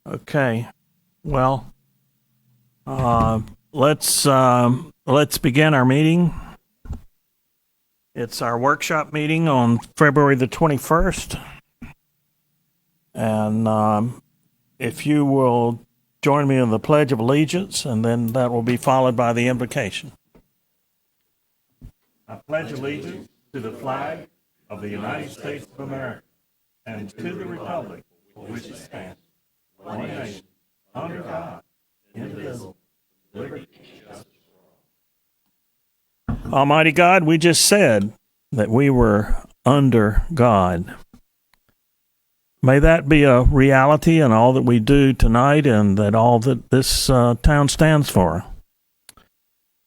Okay. Well, let's begin our meeting. It's our workshop meeting on February the 21st. And if you will join me in the Pledge of Allegiance, and then that will be followed by the invocation. I pledge allegiance to the flag of the United States of America and to the republic for which it stands, one nation, under God, indivisible, liberty and justice. Almighty God, we just said that we were under God. May that be a reality in all that we do tonight and that all that this town stands for.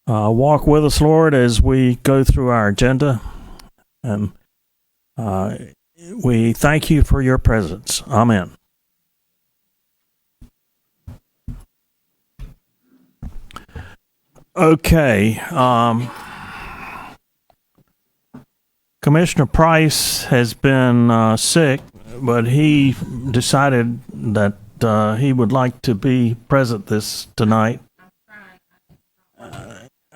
Walk with us, Lord, as we go through our agenda. And we thank you for your presence. Amen. Okay. Commissioner Price has been sick, but he decided that he would like to be present tonight.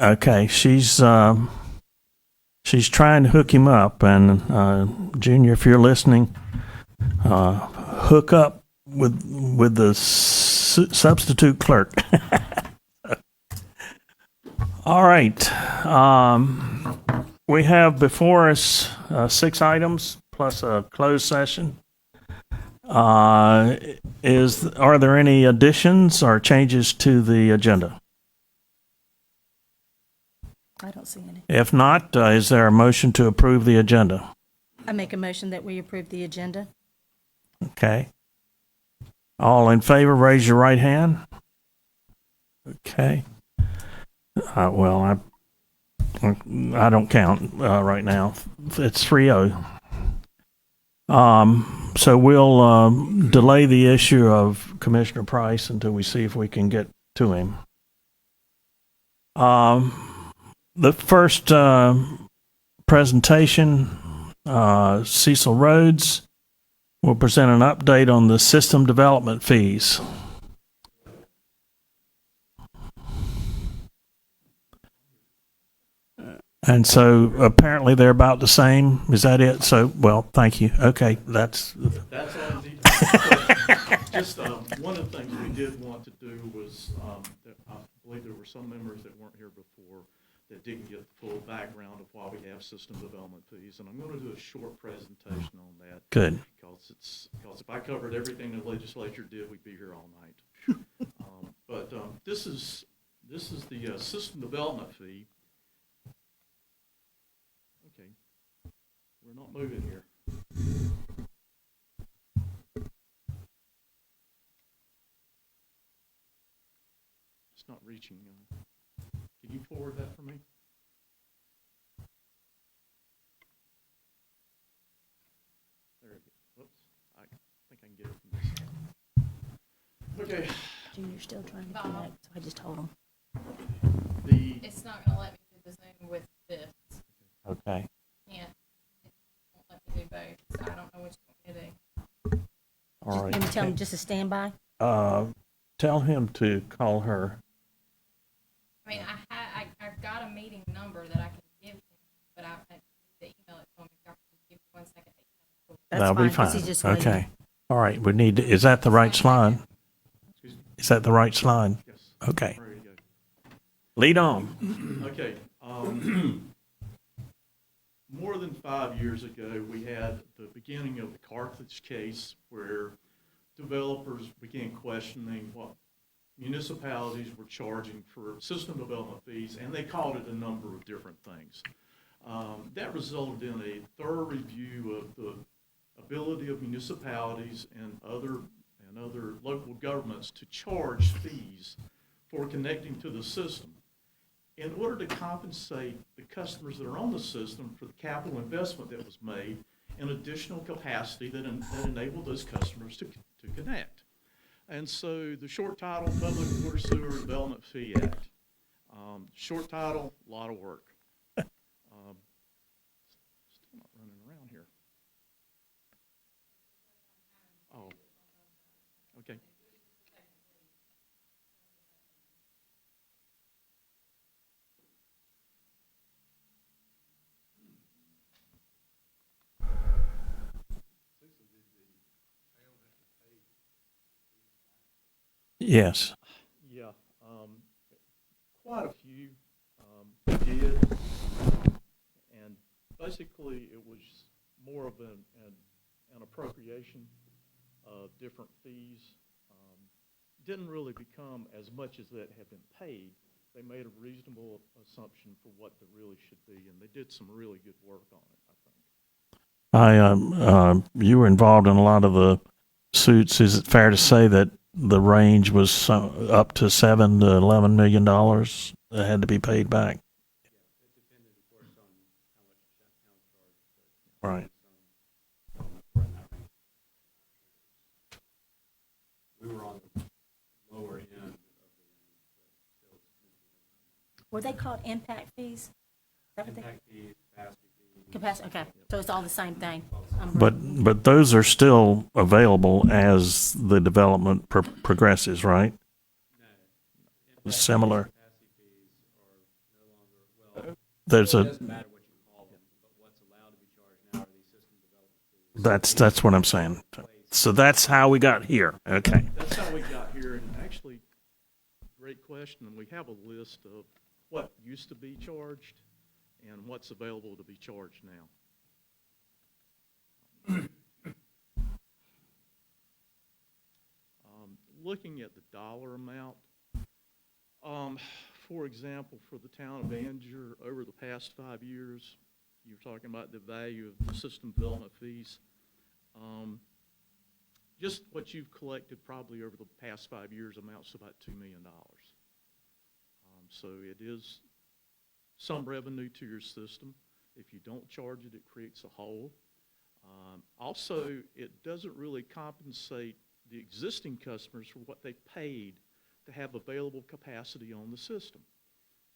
Okay, she's trying to hook him up, and Junior, if you're listening, hook up with the substitute clerk. All right. We have before us 6 items plus a closed session. Are there any additions or changes to the agenda? I don't see any. If not, is there a motion to approve the agenda? I make a motion that we approve the agenda. Okay. All in favor, raise your right hand. Okay. Well, I don't count right now. It's 3-0. So we'll delay the issue of Commissioner Price until we see if we can get to him. The first presentation, Cecil Rhodes will present an update on the system development fees. And so apparently they're about the same. Is that it? So, well, thank you. Okay, that's all indeed. Just one of the things we did want to do was, that I believe there were some members that weren't here before that didn't get the full background of why we have system development fees, and I'm going to do a short presentation on that. good. Because if I covered everything the legislature did, we'd be here all night. But this is the system development fee. Okay, we're not moving here. It's not reaching. Can you forward that for me? There it is. Whoops. I think I can get it from this side. Okay. Junior's still trying to connect, so I just told him. It's not going to let me do the Zoom with this. Okay. It won't let me do both, so I don't know which one to do. All right. Maybe tell him just to stand by. Tell him to call her. I mean, I've got a meeting number that I can give him, but I need to email it to him. If I can give you 1 second. That'll be fine. He's just Okay. waiting. All right. We need to, is that the right slide? Is that the right slide? Yes. Okay. There you go. Lead on. Okay. More than 5 years ago, we had the beginning of the Carthage case where developers began questioning what municipalities were charging for system development fees, and they called it a number of different things. That resulted in a thorough review of the ability of municipalities and other local governments to charge fees for connecting to the system in order to compensate the customers that are on the system for the capital investment that was made and additional capacity that enabled those customers to connect. And so the short title, Public Water Sewer Development Fee Act. Short title, a lot of work. Still not running around here. Oh, okay. Yes. Yeah, quite a few did, and basically it was more of an appropriation of different fees. Didn't really become as much as that had been paid. They made a reasonable assumption for what there really should be, and they did some really good work on it, I think. You were involved in a lot of the suits. Is it fair to say that the range was up to $7 to $11 million that had to be paid back? Right. Were they called impact fees? Is that what capacity, okay, so it's all the same thing. But those are still available as the development progresses, right? Similar. There's a. That's what I'm saying. So that's how we got here. Okay. That's how we got here, and actually, great question. We have a list of what used to be charged and what's available to be charged now. Looking at the dollar amount, for example, for the town of Angier, over the past 5 years, you're talking about the value of the system development fees. Just what you've collected probably over the past 5 years amounts to about $2 million. So it is some revenue to your system. If you don't charge it, it creates a hole. Also, it doesn't really compensate the existing customers for what they paid to have available capacity on the system.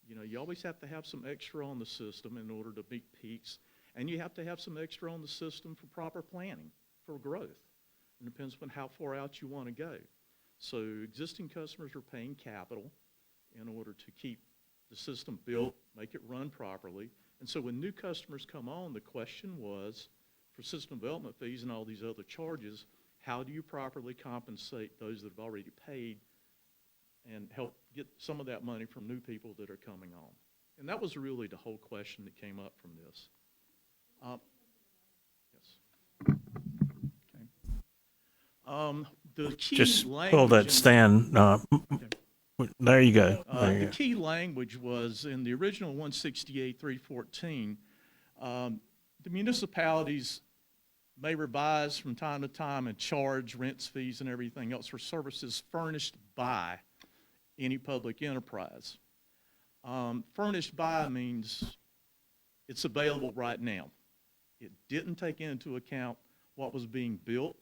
You know, you always have to have some extra on the system in order to meet peaks, and you have to have some extra on the system for proper planning, for growth. It depends on how far out you want to go. So existing customers are paying capital in order to keep the system built, make it run properly. And so when new customers come on, the question was, for system development fees and all these other charges, how do you properly compensate those that have already paid and help get some of that money from new people that are coming on? And that was really the whole question that came up from this. Yes. Okay. The key Just language pull that in- stand. There you go. There you The go. key language was in the original 168-314, the municipalities may revise from time to time and charge rents, fees, and everything else for services furnished by any public enterprise. Furnished by means it's available right now. It didn't take into account what was being built,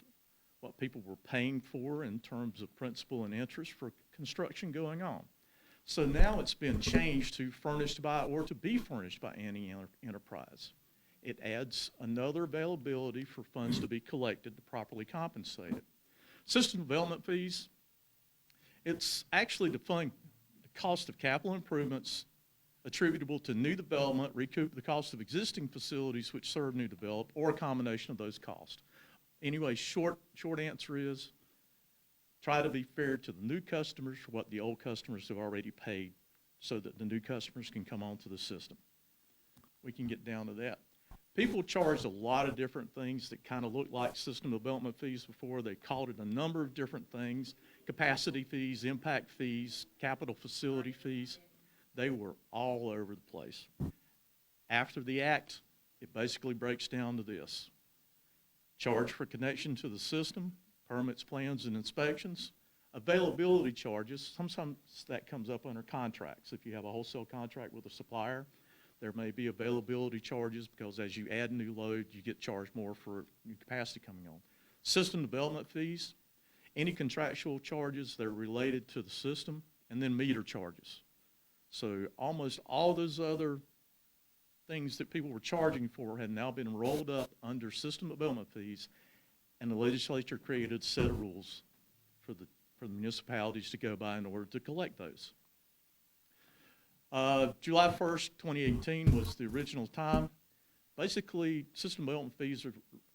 what people were paying for in terms of principal and interest for construction going on. So now it's been changed to furnished by or to be furnished by any enterprise. It adds another availability for funds to be collected to properly compensate it. System development fees, it's actually to fund the cost of capital improvements attributable to new development, recoup the cost of existing facilities which serve new development, or a combination of those costs. Anyway, short answer is try to be fair to the new customers for what the old customers have already paid so that the new customers can come onto the system. We can get down to that. People charged a lot of different things that kind of looked like system development fees before. They called it a number of different things: capacity fees, impact fees, capital facility fees. They were all over the place. After the act, it basically breaks down to this: charge for connection to the system, permits, plans, and inspections, availability charges. Sometimes that comes up under contracts. If you have a wholesale contract with a supplier, there may be availability charges because as you add new load, you get charged more for new capacity coming on. System development fees, any contractual charges that are related to the system, and then meter charges. So almost all those other things that people were charging for had now been rolled up under system development fees, and the legislature created a set of rules for the municipalities to go by in order to collect those. July 1st, 2018 was the original time. Basically, system development fees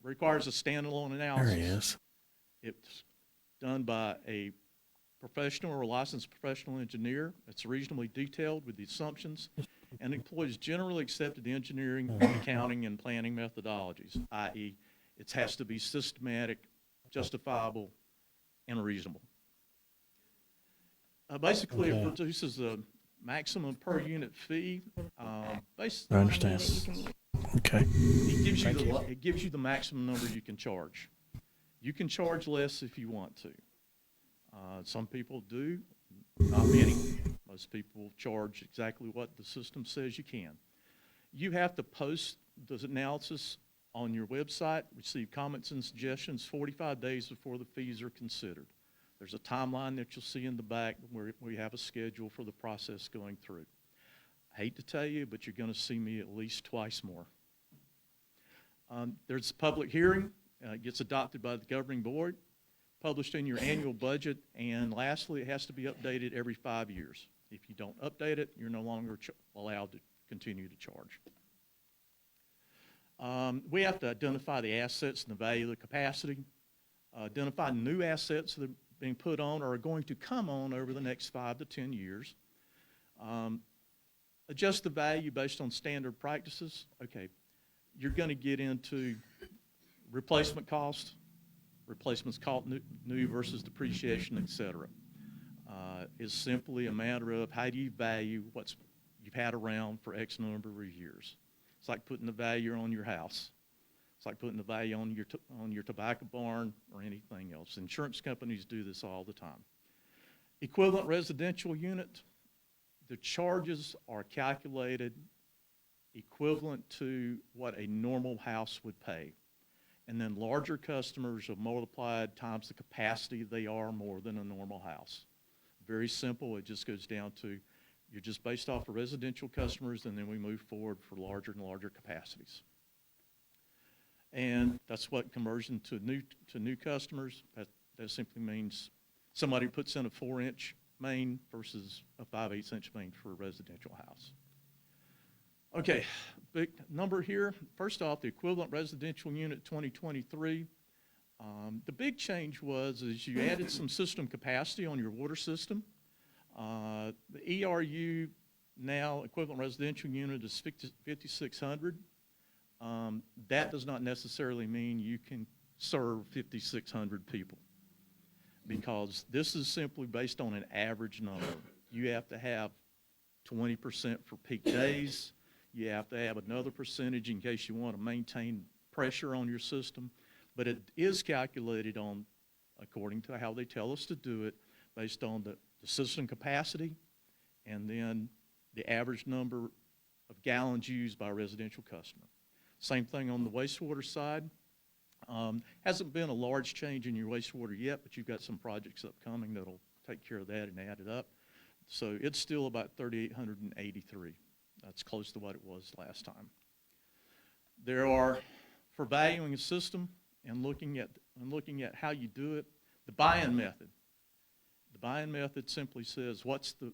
requires a standalone analysis. There he is. It's done by a professional or licensed professional engineer that's reasonably detailed with the assumptions and employs generally accepted engineering, accounting, and planning methodologies, i.e., it has to be systematic, justifiable, and reasonable. Basically, it produces a maximum per unit fee. I understand. Okay. It gives you the maximum number you can charge. You can charge less if you want to. Some people do, not many. Most people charge exactly what the system says you can. You have to post the analysis on your website, receive comments and suggestions 45 days before the fees are considered. There's a timeline that you'll see in the back where we have a schedule for the process going through. I hate to tell you, but you're going to see me at least twice more. There's a public hearing. It gets adopted by the governing board, published in your annual budget, and lastly, it has to be updated every 5 years. If you don't update it, you're no longer allowed to continue to charge. We have to identify the assets and the value of the capacity, identify new assets that are being put on or are going to come on over the next 5 to 10 years, adjust the value based on standard practices. Okay, you're going to get into replacement cost, replacements cost new versus depreciation, et cetera. Is simply a matter of how do you value what you've had around for X number of years. It's like putting the value on your house. It's like putting the value on your tobacco barn or anything else. Insurance companies do this all the time. Equivalent residential unit, the charges are calculated equivalent to what a normal house would pay. And then larger customers are multiplied times the capacity they are more than a normal house. Very simple. It just goes down to you're just based off of residential customers, and then we move forward for larger and larger capacities. And that's what conversion to new customers, that simply means somebody puts in a 4-inch main versus a 5/8-inch main for a residential house. Okay, big number here. First off, the equivalent residential unit 2023. The big change was you added some system capacity on your water system. The ERU now, equivalent residential unit, is 5,600. That does not necessarily mean you can serve 5,600 people, because this is simply based on an average number. You have to have 20% for peak days. You have to have another percentage in case you want to maintain pressure on your system. But it is calculated on, according to how they tell us to do it, based on the system capacity and then the average number of gallons used by a residential customer. Same thing on the wastewater side. Hasn't been a large change in your wastewater yet, but you've got some projects upcoming that'll take care of that and add it up. So it's still about 3,883. That's close to what it was last time. There are, for valuing a system and looking at how you do it, the buy-in method. The buy-in method simply says what's the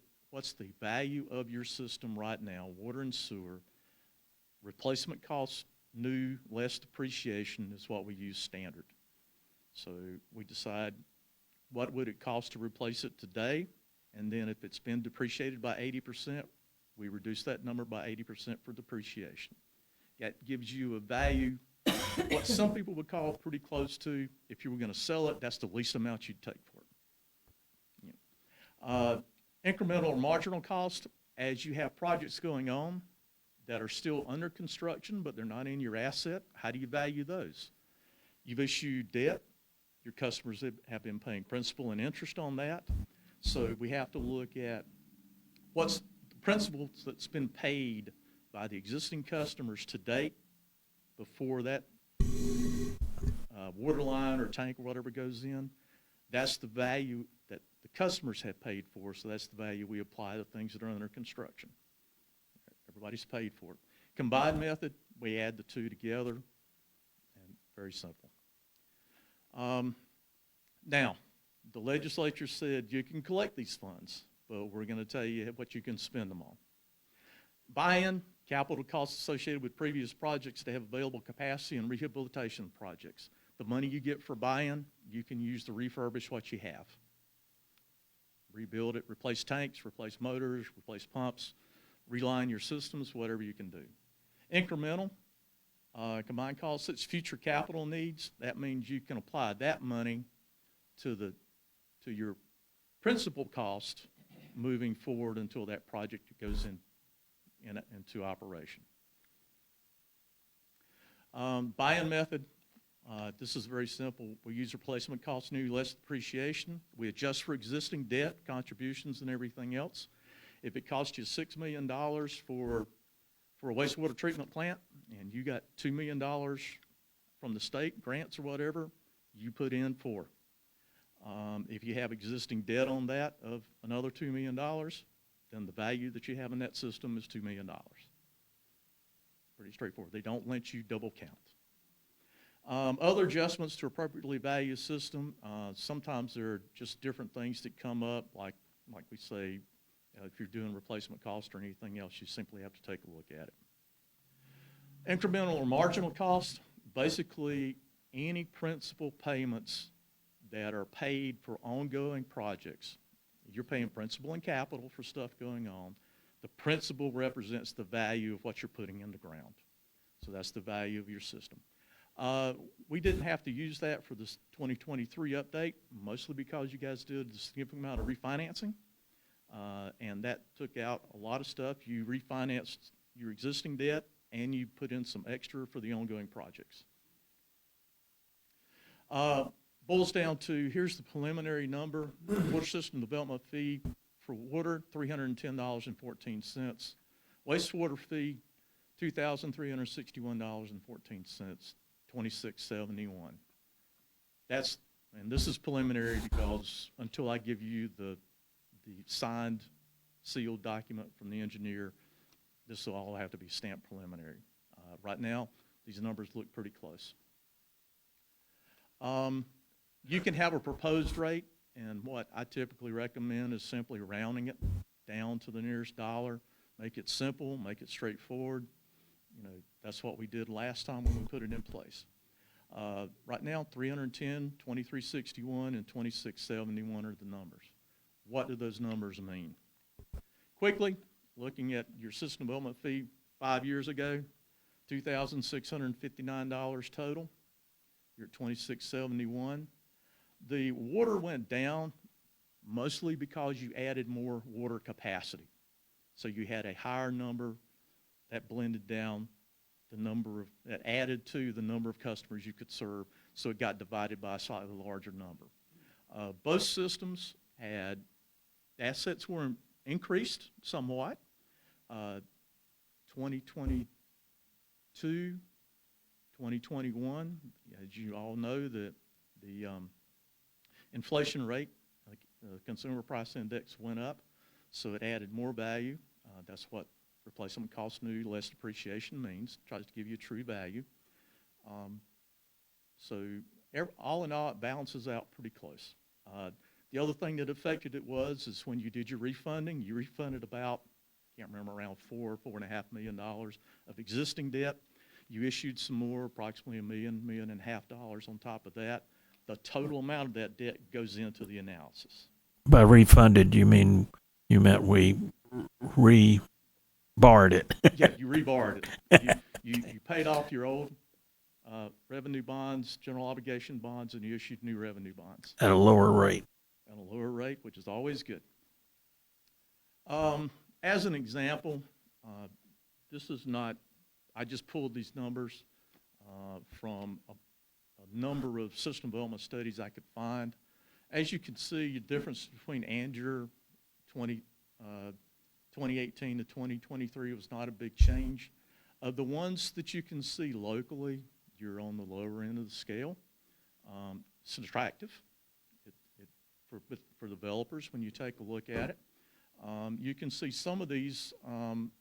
value of your system right now, water and sewer. Replacement costs, new, less depreciation is what we use standard. So we decide what would it cost to replace it today, and then if it's been depreciated by 80%, we reduce that number by 80% for depreciation. That gives you a value, what some people would call pretty close to, if you were going to sell it, that's the least amount you'd take for it. Yeah. Incremental or marginal cost, as you have projects going on that are still under construction, but they're not in your asset, how do you value those? You've issued debt. Your customers have been paying principal and interest on that. So we have to look at what's the principal that's been paid by the existing customers to date before that water line or tank or whatever goes in. That's the value that the customers have paid for, so that's the value we apply to things that are under construction. Everybody's paid for it. Combined method, we add the two together, and very simple. Now, the legislature said you can collect these funds, but we're going to tell you what you can spend them on. Buy-in, capital costs associated with previous projects to have available capacity and rehabilitation projects. The money you get for buy-in, you can use to refurbish what you have. rebuild it, replace tanks, replace motors, replace pumps, reline your systems, whatever you can do. Incremental, combined costs, it's future capital needs. That means you can apply that money to your principal cost moving forward until that project goes into operation. Buy-in method, this is very simple. We use replacement cost new less depreciation. We adjust for existing debt, contributions, and everything else. If it costs you $6 million for a wastewater treatment plant and you got $2 million from the state, grants or whatever, you put in $4 million. If you have existing debt on that of another $2 million, then the value that you have in that system is $2 million. Pretty straightforward. They don't let you double count. Other adjustments to appropriately value a system, sometimes there are just different things that come up, like we say, if you're doing replacement cost or anything else, you simply have to take a look at it. Incremental or marginal cost, basically any principal payments that are paid for ongoing projects. You're paying principal and capital for stuff going on. The principal represents the value of what you're putting in the ground. So that's the value of your system. We didn't have to use that for this 2023 update, mostly because you guys did a significant amount of refinancing. And that took out a lot of stuff. You refinanced your existing debt and you put in some extra for the ongoing projects. Boils down to, here's the preliminary number. Water system development fee for water, $310.14. Wastewater fee, $2,361.14, $26.71. And this is preliminary because until I give you the signed, sealed document from the engineer, this will all have to be stamped preliminary. Right now, these numbers look pretty close. You can have a proposed rate, and what I typically recommend is simply rounding it down to the nearest dollar. Make it simple, make it straightforward. You know, that's what we did last time when we put it in place. Right now, 310, 2361, and 2671 are the numbers. What do those numbers mean? Quickly, looking at your system development fee 5 years ago, $2,659 total. You're at 2671. The water went down mostly because you added more water capacity. So you had a higher number that blended down the number of, that added to the number of customers you could serve, so it got divided by a slightly larger number. Both systems had, assets were increased somewhat. 2022, 2021, as you all know, the inflation rate, the consumer price index went up, so it added more value. That's what replacement cost new less depreciation means. Tries to give you a true value. All in all, it balances out pretty close. The other thing that affected it is when you did your refunding, you refunded about, I can't remember, around $4.5 million of existing debt. You issued some more, approximately $1.5 million on top of that. The total amount of that debt goes into the analysis. By refunded, you meant we rebarred it. Yeah, you rebarred it. You paid off your old revenue bonds, general obligation bonds, and you issued new revenue bonds. At a lower rate. At a lower rate, which is always good. As an example, this is not, I just pulled these numbers from a number of system development studies I could find. As you can see, the difference between Anger 2018 to 2023 was not a big change. Of the ones that you can see locally, you're on the lower end of the scale. It's attractive for developers when you take a look at it. You can see some of these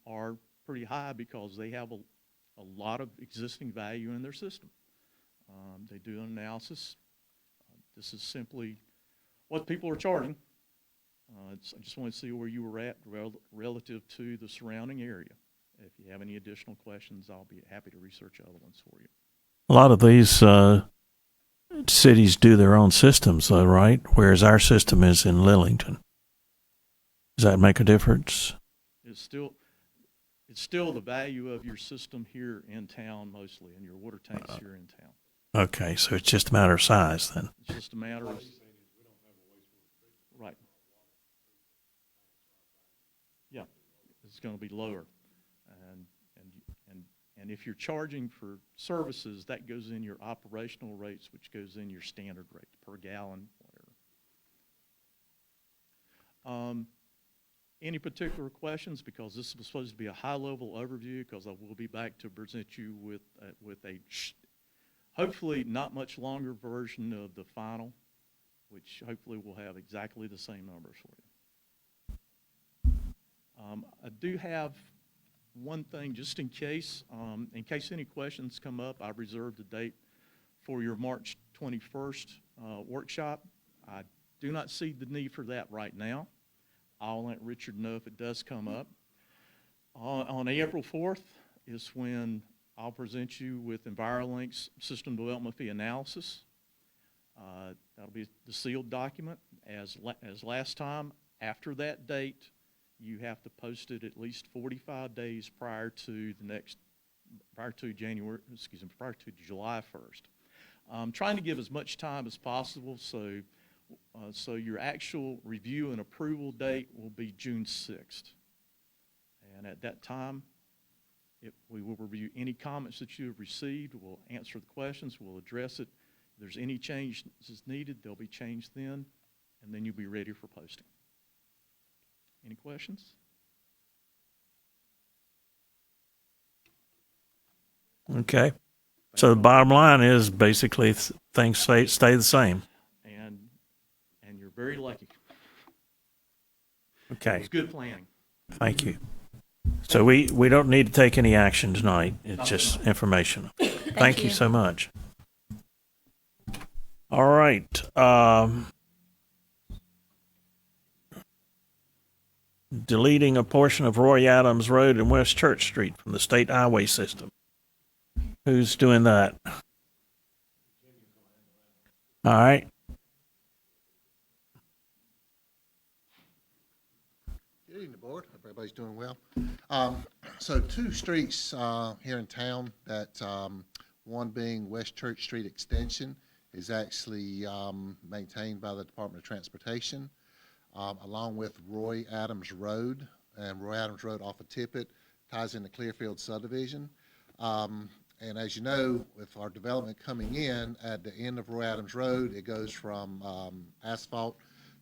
are pretty high because they have a lot of existing value in their system. They do an analysis. This is simply what people are charging. I just want to see where you were at relative to the surrounding area. If you have any additional questions, I'll be happy to research other ones for you. A lot of these cities do their own systems, though, right? Whereas our system is in Lillington. Does that make a difference? It's still the value of your system here in town mostly, and your water tanks here in town. Okay, so it's just a matter of size then. It's just a matter of. Right. Yeah, it's gonna be lower. And if you're charging for services, that goes in your operational rates, which goes in your standard rate per gallon, whatever. Any particular questions? Because this is supposed to be a high-level overview, because I will be back to present you with a hopefully not much longer version of the final, which hopefully will have exactly the same numbers for you. I do have one thing, just in case any questions come up. I reserved a date for your March 21st workshop. I do not see the need for that right now. I'll let Richard know if it does come up. On April 4th is when I'll present you with EnviroLink's system development fee analysis. That'll be the sealed document. As last time, after that date, you have to post it at least 45 days prior to July 1st. I'm trying to give as much time as possible, so your actual review and approval date will be June 6th. And at that time, we will review any comments that you have received. We'll answer the questions. We'll address it. If there's any changes needed, they'll be changed then, and then you'll be ready for posting. Any questions? Okay. So the bottom line is basically things stay the same. And you're very lucky. It Okay. was good planning. Thank you. So we don't need to take any action tonight. It's just information. Thank you so much. All right. Deleting a portion of Roy Adams Road and West Church Street from the state highway system. Who's doing that? All right. Good evening, board. Hope everybody's doing well. So two streets here in town that one being West Church Street Extension is actually maintained by the Department of Transportation, along with Roy Adams Road. And Roy Adams Road off of Tippett ties into Clearfield subdivision. And as you know, with our development coming in at the end of Roy Adams Road, it goes from asphalt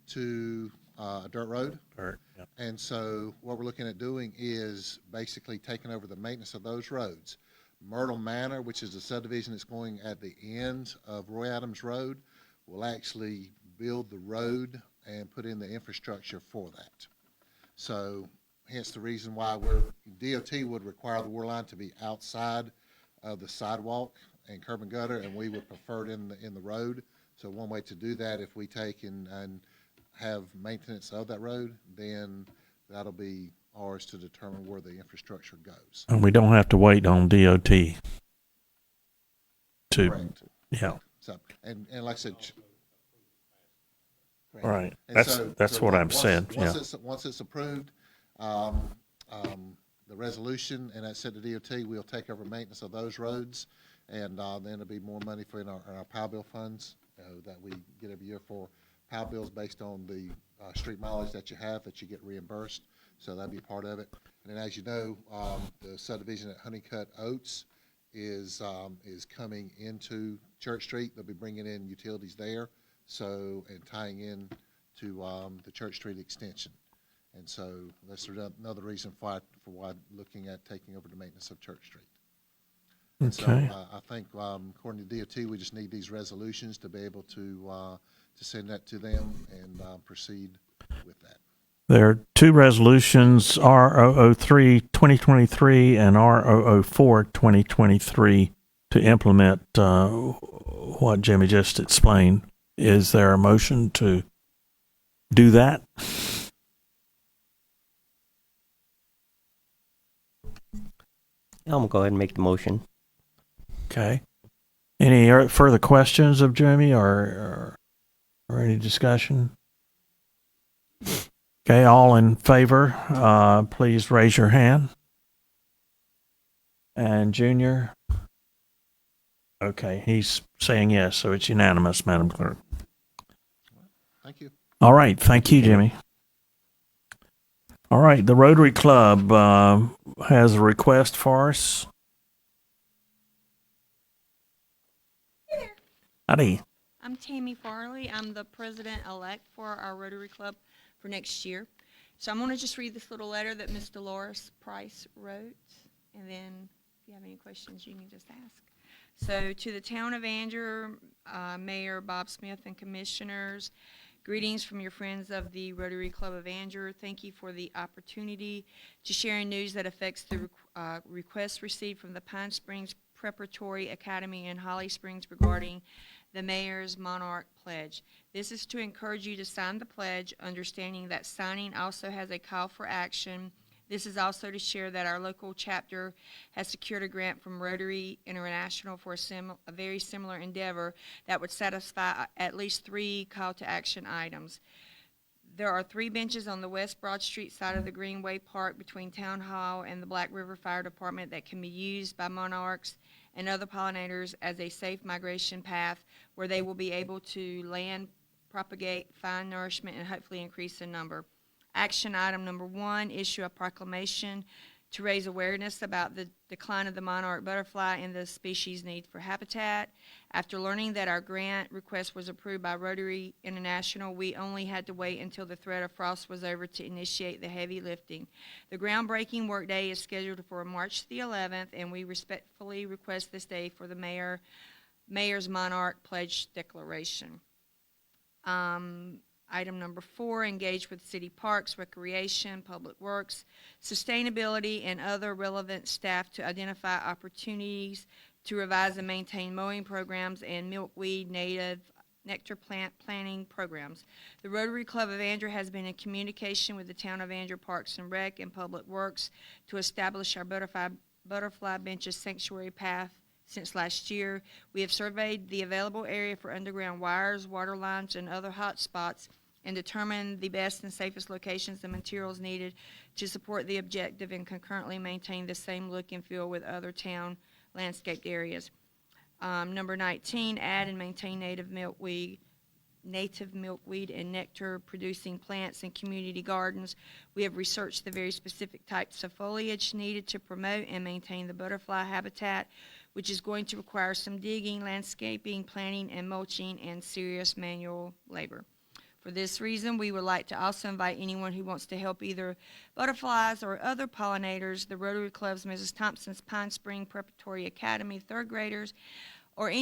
to a dirt road. Dirt, yeah. And so what we're looking at doing is basically taking over the maintenance of those roads. Myrtle Manor, which is the subdivision that's going at the end of Roy Adams Road, will actually build the road and put in the infrastructure for that. So hence the reason why DOT would require the water line to be outside of the sidewalk and curb and gutter, and we would prefer it in the road. So one way to do that, if we take and have maintenance of that road, then that'll be ours to determine where the infrastructure goes. And we don't have to wait on DOT to, Correct. yeah. So, and like I said, correct. Right. And That's what I'm saying. Yeah. Once it's approved, the resolution, and that's set to DOT, we'll take over maintenance of those roads, and then it'll be more money for in our POW bill funds that we get every year for POW bills based on the street mileage that you have that you get reimbursed. So that'll be part of it. And then, as you know, the subdivision at Honeycutt Oats is coming into Church Street. They'll be bringing in utilities there, and tying in to the Church Street extension. And so that's another reason for why looking at taking over the maintenance of Church Street. And Okay. so I think according to DOT, we just need these resolutions to be able to send that to them and proceed with that. There are two resolutions, R003 2023 and R004 2023, to implement what Jimmy just explained. Is there a motion to do that? I'm going to go ahead and make the motion. Okay. Any further questions of Jimmy or any discussion? Okay, all in favor, please raise your hand. And Junior? Okay, he's saying yes, so it's unanimous, Madam Clerk. Thank you. All right, thank you, Jimmy. All right, the Rotary Club has a request for us. Howdy. I'm Tammy Farley. I'm the president-elect for our Rotary Club for next year. So I'm going to just read this little letter that Ms. Dolores Price wrote, and then if you have any questions, you can just ask. So to the town of Andrew, Mayor Bob Smith and commissioners, greetings from your friends of the Rotary Club of Andrew. Thank you for the opportunity to share news that affects the requests received from the Pine Springs Preparatory Academy in Holly Springs regarding the Mayor's Monarch Pledge. This is to encourage you to sign the pledge, understanding that signing also has a call for action. This is also to share that our local chapter has secured a grant from Rotary International for a very similar endeavor that would satisfy at least 3 call to action items. There are 3 benches on the West Broad Street side of the Greenway Park between Town Hall and the Black River Fire Department that can be used by monarchs and other pollinators as a safe migration path where they will be able to land, propagate, find nourishment, and hopefully increase in number. Action item number 1, issue a proclamation to raise awareness about the decline of the monarch butterfly and the species' need for habitat. After learning that our grant request was approved by Rotary International, we only had to wait until the threat of frost was over to initiate the heavy lifting. The groundbreaking workday is scheduled for March the 11th, and we respectfully request this day for the Mayor's Monarch Pledge Declaration. Item number 4, engage with city parks, recreation, public works, sustainability, and other relevant staff to identify opportunities to revise and maintain mowing programs and milkweed native nectar plant planting programs. The Rotary Club of Andrew has been in communication with the Town of Andrew Parks and Rec and Public Works to establish our butterfly benches sanctuary path since last year. We have surveyed the available area for underground wires, water lines, and other hot spots and determined the best and safest locations and materials needed to support the objective and concurrently maintain the same look and feel with other town landscaped areas. Number 19, add and maintain native milkweed and nectar producing plants in community gardens. We have researched the very specific types of foliage needed to promote and maintain the butterfly habitat, which is going to require some digging, landscaping, planting, and mulching, and serious manual labor. For this reason, we would like to also invite anyone who wants to help either butterflies or other pollinators, the Rotary Club's Mrs. Thompson's Pine Spring Preparatory Academy 3rd graders, or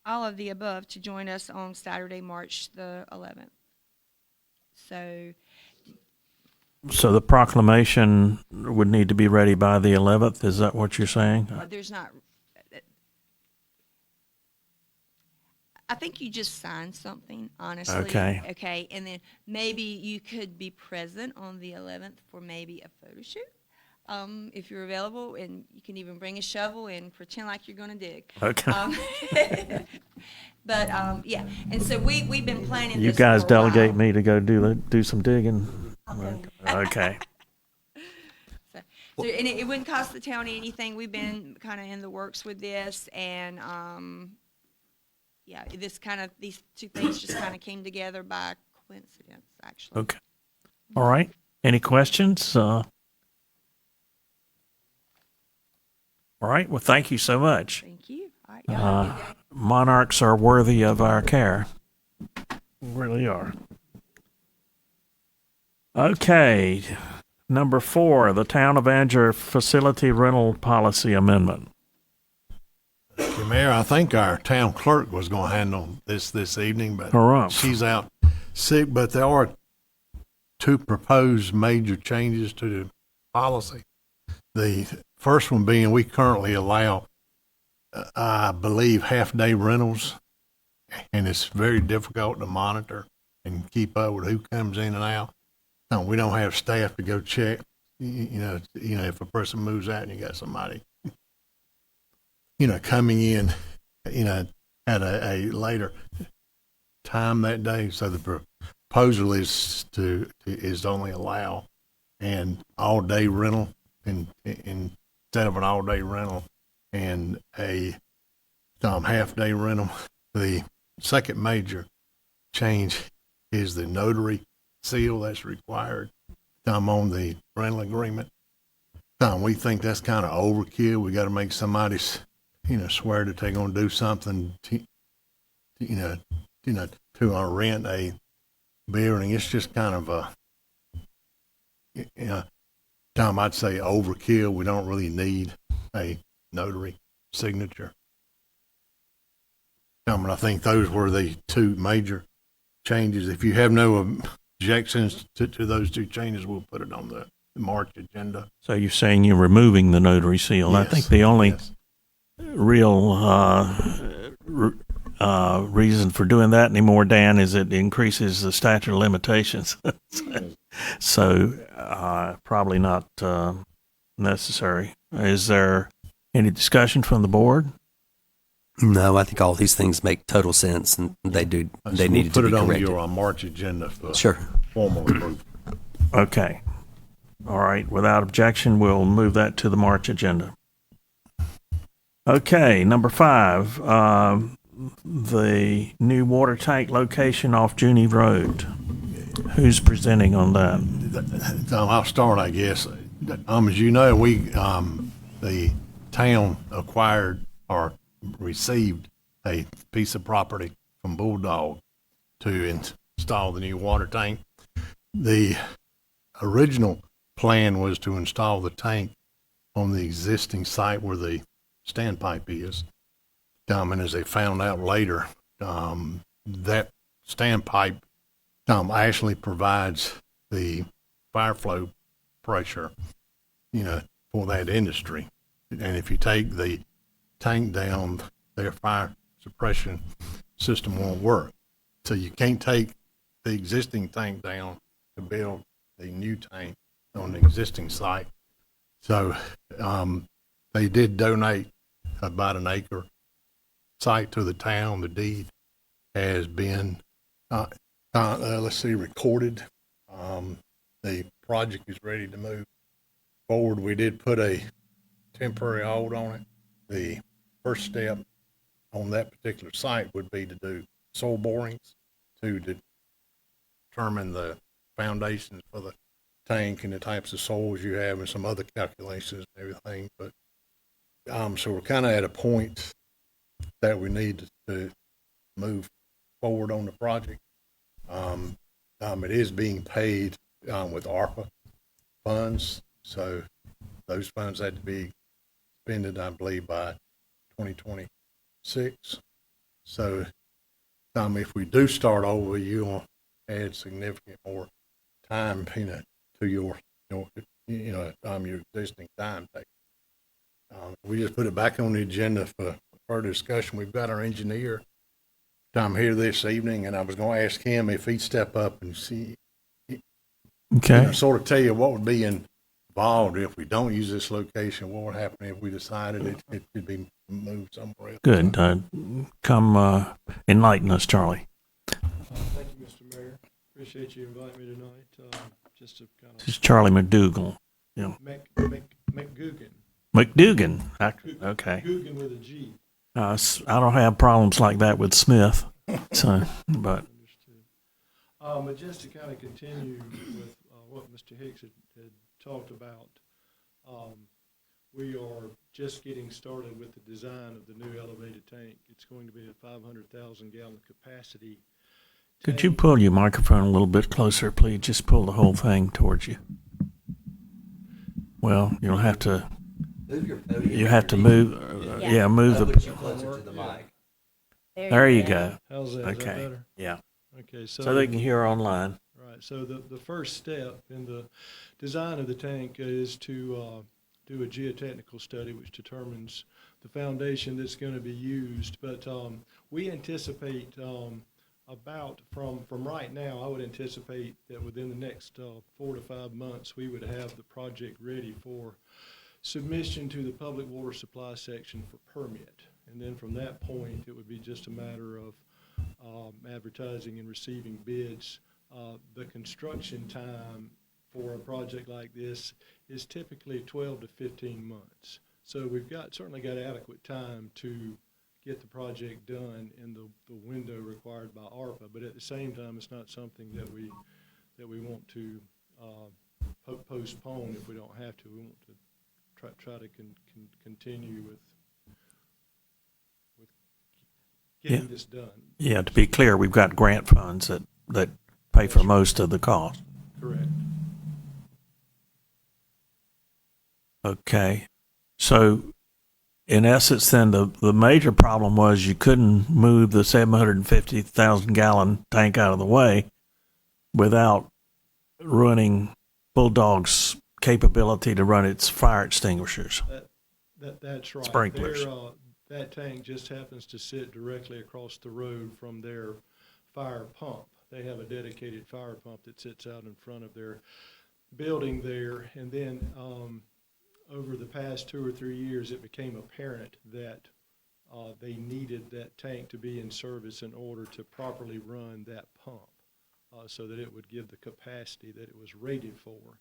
all of the above to join us on Saturday, March the 11th. So the proclamation would need to be ready by the 11th. Is that what you're saying? There's not. I think you just sign something, honestly. Okay. Okay, and then maybe you could be present on the 11th for maybe a photo shoot, if you're available, and you can even bring a shovel and pretend like you're going to dig. Okay. But yeah, and so we've been planning. You this guys for a delegate while. me to go do some digging. Okay. So, and it wouldn't cost the town anything. We've been kind of in the works with this, and yeah, these 2 things just kind of came together by coincidence, actually. Okay. All right. Any questions? All right. Well, thank you so much. Thank you. All right, y'all have a good day. Monarchs are worthy of our care. Really are. Okay. Number 4, the Town of Andrew Facility Rental Policy Amendment. Mayor, I think our town clerk was going to handle this evening, but All right. she's out sick. But there are 2 proposed major changes to the policy. The first one being we currently allow, I believe, half-day rentals, and it's very difficult to monitor and keep up with who comes in and out. No, we don't have staff to go check. You know, if a person moves out and you got somebody, coming in, at a later time that day. So the proposal is to only allow an all-day rental and instead of an all-day rental and a half-day rental. The second major change is the notary seal that's required on the rental agreement. We think that's kind of overkill. We got to make somebody, swear that they're going to do something, to rent a building. It's just kind of I'd say overkill. We don't really need a notary signature. And I think those were the two major changes. If you have no objections to those two changes, we'll put it on the March agenda. So you're saying you're removing the notary seal? Yes. I think the only Yes. real reason for doing that anymore, Dan, is it increases the statute of limitations. So probably not necessary. Is there any discussion from the board? No, I think all these things make total sense, and they do. They So needed to be we'll put corrected. it on your March agenda for Sure. formal approval. Okay. All right. Without objection, we'll move that to the March agenda. Okay. Number 5, the new water tank location off Junie Road. Who's presenting on that? I'll start, I guess. As you know, the town acquired or received a piece of property from Bulldog to install the new water tank. The original plan was to install the tank on the existing site where the standpipe is. And as they found out later, that standpipe actually provides the fire flow pressure, for that industry. And if you take the tank down, their fire suppression system won't work. So you can't take the existing tank down to build the new tank on the existing site. So they did donate about an acre site to the town. The deed has been, recorded. The project is ready to move forward. We did put a temporary hold on it. The first step on that particular site would be to do soil borings to determine the foundations for the tank and the types of soils you have and some other calculations and everything. But so we're kind of at a point that we need to move forward on the project. It is being paid with ARPA funds, so those funds had to be expended, I believe, by 2026. So, if we do start over, you'll add significant more time, to your existing timetable. We just put it back on the agenda for further discussion. We've got our engineer here this evening, and I was going to ask him if he'd step up and see, Okay. sort of tell you what would be involved if we don't use this location. What would happen if we decided it could be moved somewhere else? Good. Come enlighten us, Charlie. Thank you, Mr. Mayor. Appreciate you inviting me tonight. Just to kind This is Charlie McDougal. Yeah. McGugan. McDougan. Okay. Guggen with a G. I don't have problems like that with Smith. So, but But just to kind of continue with what Mr. Hicks had talked about, we are just getting started with the design of the new elevated tank. It's going to be a 500,000 gallon capacity. could you pull your microphone a little bit closer, please? Just pull the whole thing towards you. Well, you'll have to. Move your podium. You have to move. Move That the. puts you closer to the mic. There you go. How's that? Is that Okay. better? Yeah. Okay, So they can hear online. Right, so the first step in the design of the tank is to do a geotechnical study which determines the foundation that's going to be used. But we anticipate about from right now, I would anticipate that within the next 4 to 5 months, we would have the project ready for submission to the public water supply section for permit. And then from that point, it would be just a matter of advertising and receiving bids the construction time for a project like this is typically 12 to 15 months. So we've certainly got adequate time to get the project done in the window required by ARPA, but at the same time, it's not something that we want to postpone if we don't have to. We want to try to continue with getting this done. Yeah, to be clear, we've got grant funds that pay for most of the cost. Correct. Okay. So, in essence, then the major problem was you couldn't move the 750,000 gallon tank out of the way without ruining Bulldog's capability to run its fire extinguishers. That's right. Sprinklers. That tank just happens to sit directly across the road from their fire pump. They have a dedicated fire pump that sits out in front of their building there. And then over the past 2 or 3 years, it became apparent that they needed that tank to be in service in order to properly run that pump so that it would give the capacity that it was rated for.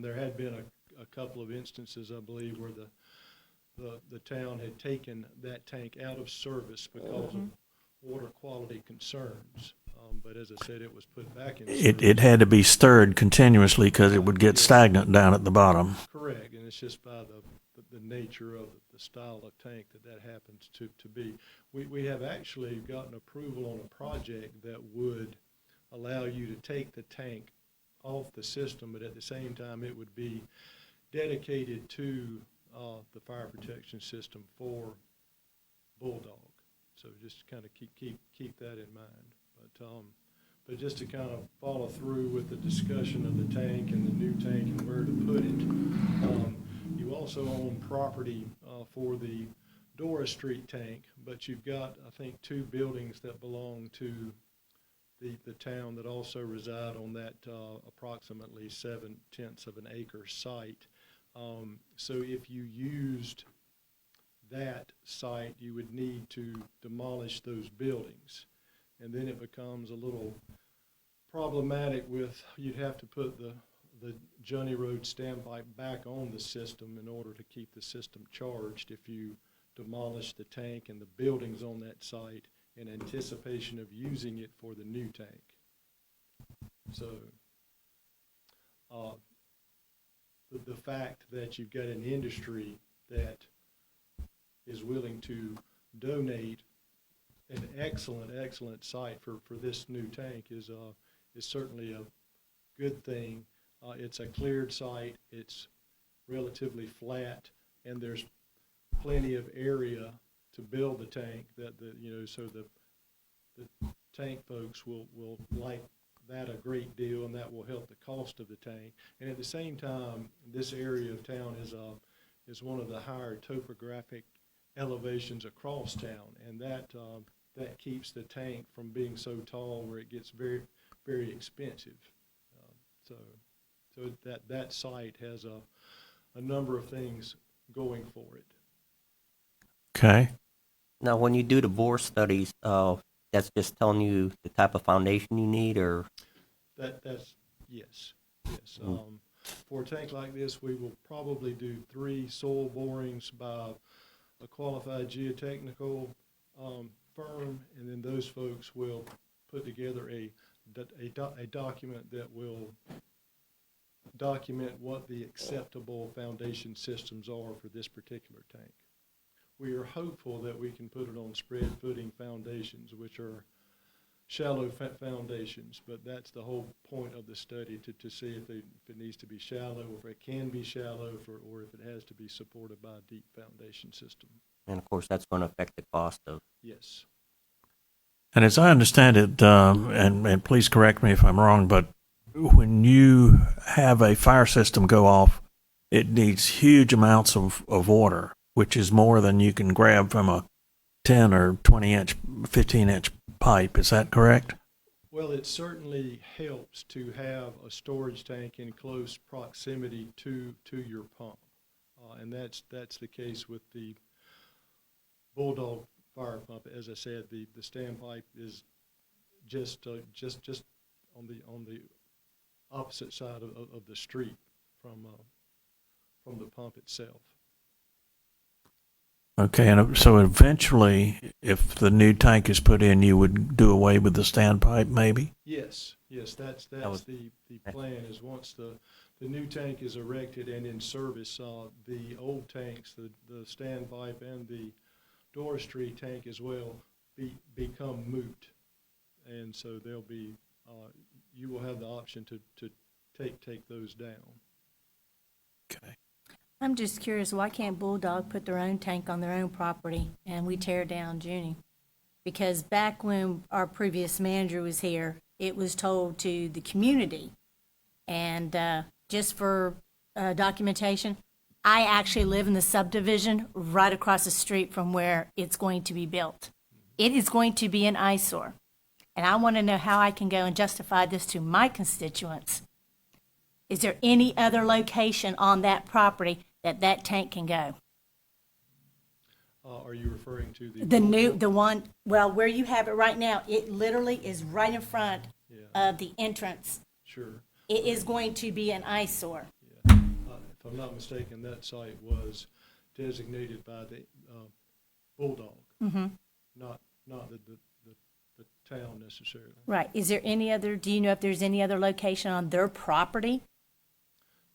There had been a couple of instances, I believe, where the town had taken that tank out of service because of water quality concerns. But as I said, it was put back in service. It had to be stirred continuously because it would get stagnant down at the bottom. Correct, and it's just by the nature of the style of tank that happens to be. We have actually gotten approval on a project that would allow you to take the tank off the system, but at the same time it would be dedicated to the fire protection system for Bulldog. So just kind of keep that in mind. But just to kind of follow through with the discussion of the tank and the new tank and where to put it, you also own property for the Dora Street tank, but you've got, I think, 2 buildings that belong to the town that also reside on that approximately 7/10 of an acre site. So if you used that site, you would need to demolish those buildings. And then it becomes a little problematic with, you'd have to put the Johnny Road standpipe back on the system in order to keep the system charged if you demolish the tank and the buildings on that site in anticipation of using it for the new tank. So the fact that you've got an industry that is willing to donate an excellent site for this new tank is certainly a good thing. It's a cleared site, it's relatively flat, and there's plenty of area to build the tank so the tank folks will like that a great deal, and that will help the cost of the tank. And at the same time, this area of town is one of the higher topographic elevations across town, and that keeps the tank from being so tall where it gets very, very expensive. So that site has a number of things going for it. Okay. Now, when you do the bore studies, that's just telling you the type of foundation you need, or? That's yes. For a tank like this, we will probably do 3 soil borings by a qualified geotechnical firm, and then those folks will put together a document that will document what the acceptable foundation systems are for this particular tank. We are hopeful that we can put it on spread footing foundations, which are shallow foundations, but that's the whole point of the study, to see if it needs to be shallow, or if it can be shallow, or if it has to be supported by a deep foundation system. And of course, that's going to affect the cost of. Yes. And as I understand it, and please correct me if I'm wrong, but when you have a fire system go off, it needs huge amounts of water, which is more than you can grab from a 10 or 20 inch, 15 inch pipe. Is that correct? Well, it certainly helps to have a storage tank in close proximity to your pump. And that's the case with the Bulldog fire pump. As I said, the standpipe is just on the opposite side of the street from the pump itself. Okay, and so eventually, if the new tank is put in, you would do away with the standpipe, maybe? Yes, that's the plan, is once the new tank is erected and in service, the old tanks, the standpipe and the Dorastry tank as well, become moot. And so they'll be, you will have the option to take those down. Okay. I'm just curious, why can't Bulldog put their own tank on their own property and we tear down Junie? Because back when our previous manager was here, it was told to the community. And just for documentation, I actually live in the subdivision right across the street from where it's going to be built. It is going to be an eyesore. And I want to know how I can go and justify this to my constituents. Is there any other location on that property that tank can go? Are you referring to the one, well, where you have it right now, it literally is right in front of the entrance. Sure. It is going to be an eyesore. Yeah. If I'm not mistaken, that site was designated by the Bulldog, not the town necessarily. Right. Is there any other, do you know if there's any other location on their property?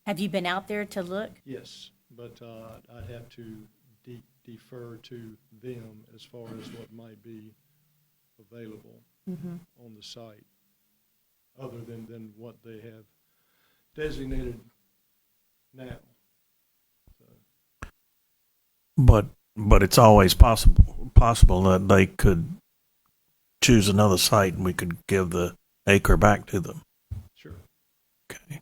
Have you been out there to look? Yes, but I'd have to defer to them as far as what might be available on the site, other than what they have designated now. So. But it's always possible that they could choose another site and we could give the acre back to them. Sure. Okay.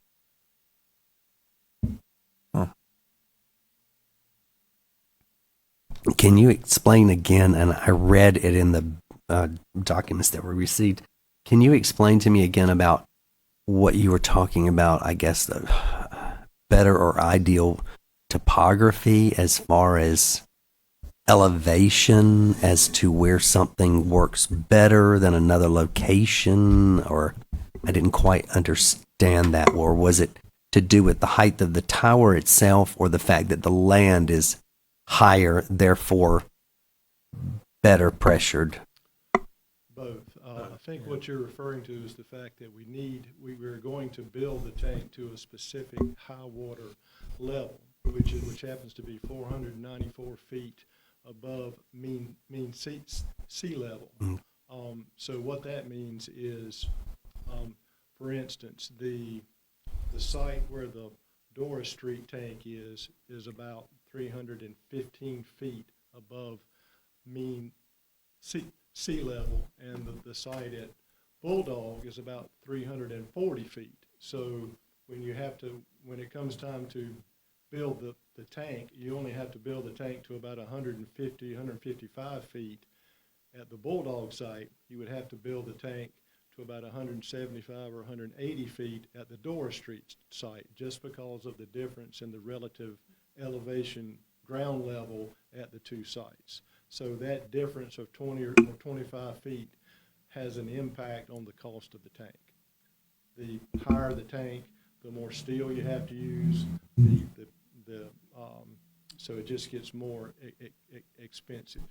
Can you explain again, and I read it in the documents that were received, can you explain to me again about what you were talking about, I guess, the better or ideal topography as far as elevation as to where something works better than another location? Or I didn't quite understand that. Or was it to do with the height of the tower itself, or the fact that the land is higher, therefore better pressured? Both. I think what you're referring to is the fact that we're going to build the tank to a specific high water level, which happens to be 494 feet above mean sea level. So what that means is, for instance, the site where the Doris Street tank is about 315 feet above mean sea level, and the site at Bulldog is about 340 feet. So when it comes time to build the tank, you only have to build the tank to about 155 feet. At the Bulldog site, you would have to build the tank to about 175 or 180 feet at the Doris Street site, just because of the difference in the relative elevation ground level at the two sites. So that difference of 20 or 25 feet has an impact on the cost of the tank. The higher the tank, the more steel you have to use, so it just gets more expensive.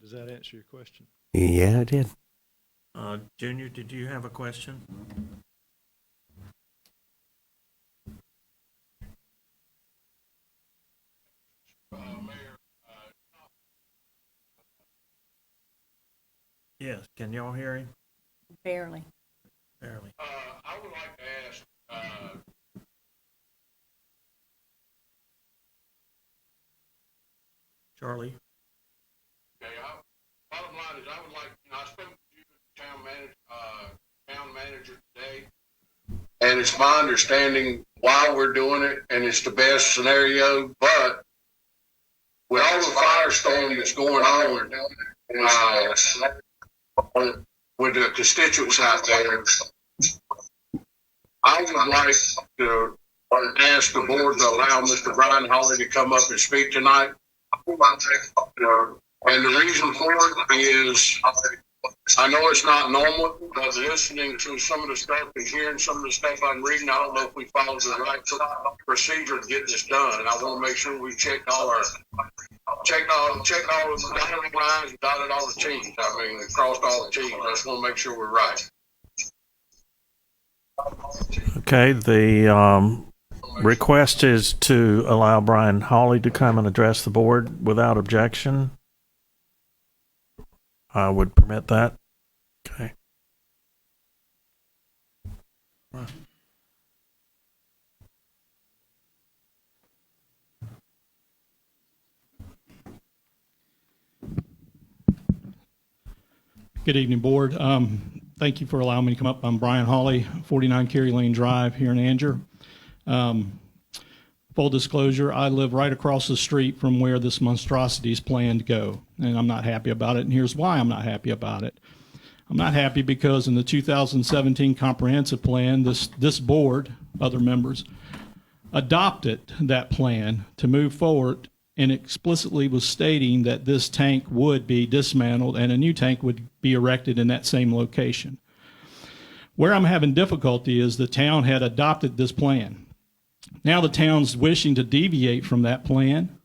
Does that answer your question? Yeah, it did. Junior, did you have a question? Yes, can y'all hear him? Barely. Barely. I would like to ask, Charlie? okay, bottom line is I would like, I spoke to you, town manager today, and it's my understanding why we're doing it, and it's the best scenario, but with all the firestorm that's going on, with the constituents out there, I would like to ask the board to allow Mr. Brian Hawley to come up and speak tonight. And the reason for it is I know it's not normal, but listening to some of the stuff and hearing some of the stuff I'm reading, I don't know if we followed the right procedure to get this done. And I want to make sure we checked all the lines and dotted all the T's. I mean, crossed all the T's. I just want to make sure we're right. Okay, the request is to allow Brian Hawley to come and address the board without objection. I would permit that. Okay. Good evening, board. Thank you for allowing me to come up. I'm Brian Hawley, 49 Cary Lane Drive here in Anger. Full disclosure, I live right across the street from where this monstrosity is planned to go, and I'm not happy about it, and here's why I'm not happy about it. I'm not happy because in the 2017 comprehensive plan, this board, other members, adopted that plan to move forward and explicitly was stating that this tank would be dismantled and a new tank would be erected in that same location. Where I'm having difficulty is the town had adopted this plan. Now the town's wishing to deviate from that plan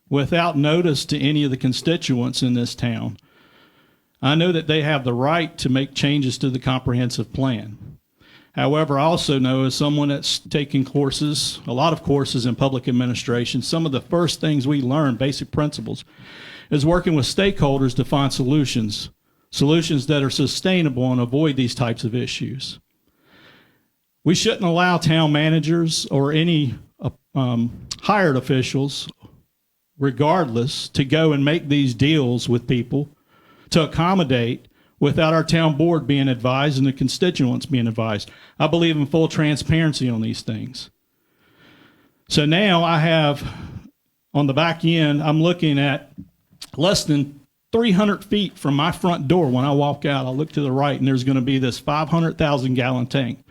without notice to any of the constituents in this town. I know that they have the right to make changes to the comprehensive plan. However, I also know as someone that's taken courses, a lot of courses in public administration, some of the first things we learn, basic principles, is working with stakeholders to find solutions that are sustainable and avoid these types of issues. We shouldn't allow town managers or any hired officials, regardless, to go and make these deals with people to accommodate without our town board being advised and the constituents being advised. I believe in full transparency on these things. So now I have, on the back end, I'm looking at less than 300 feet from my front door. When I walk out, I look to the right, and there's going to be this 500,000-gallon tank.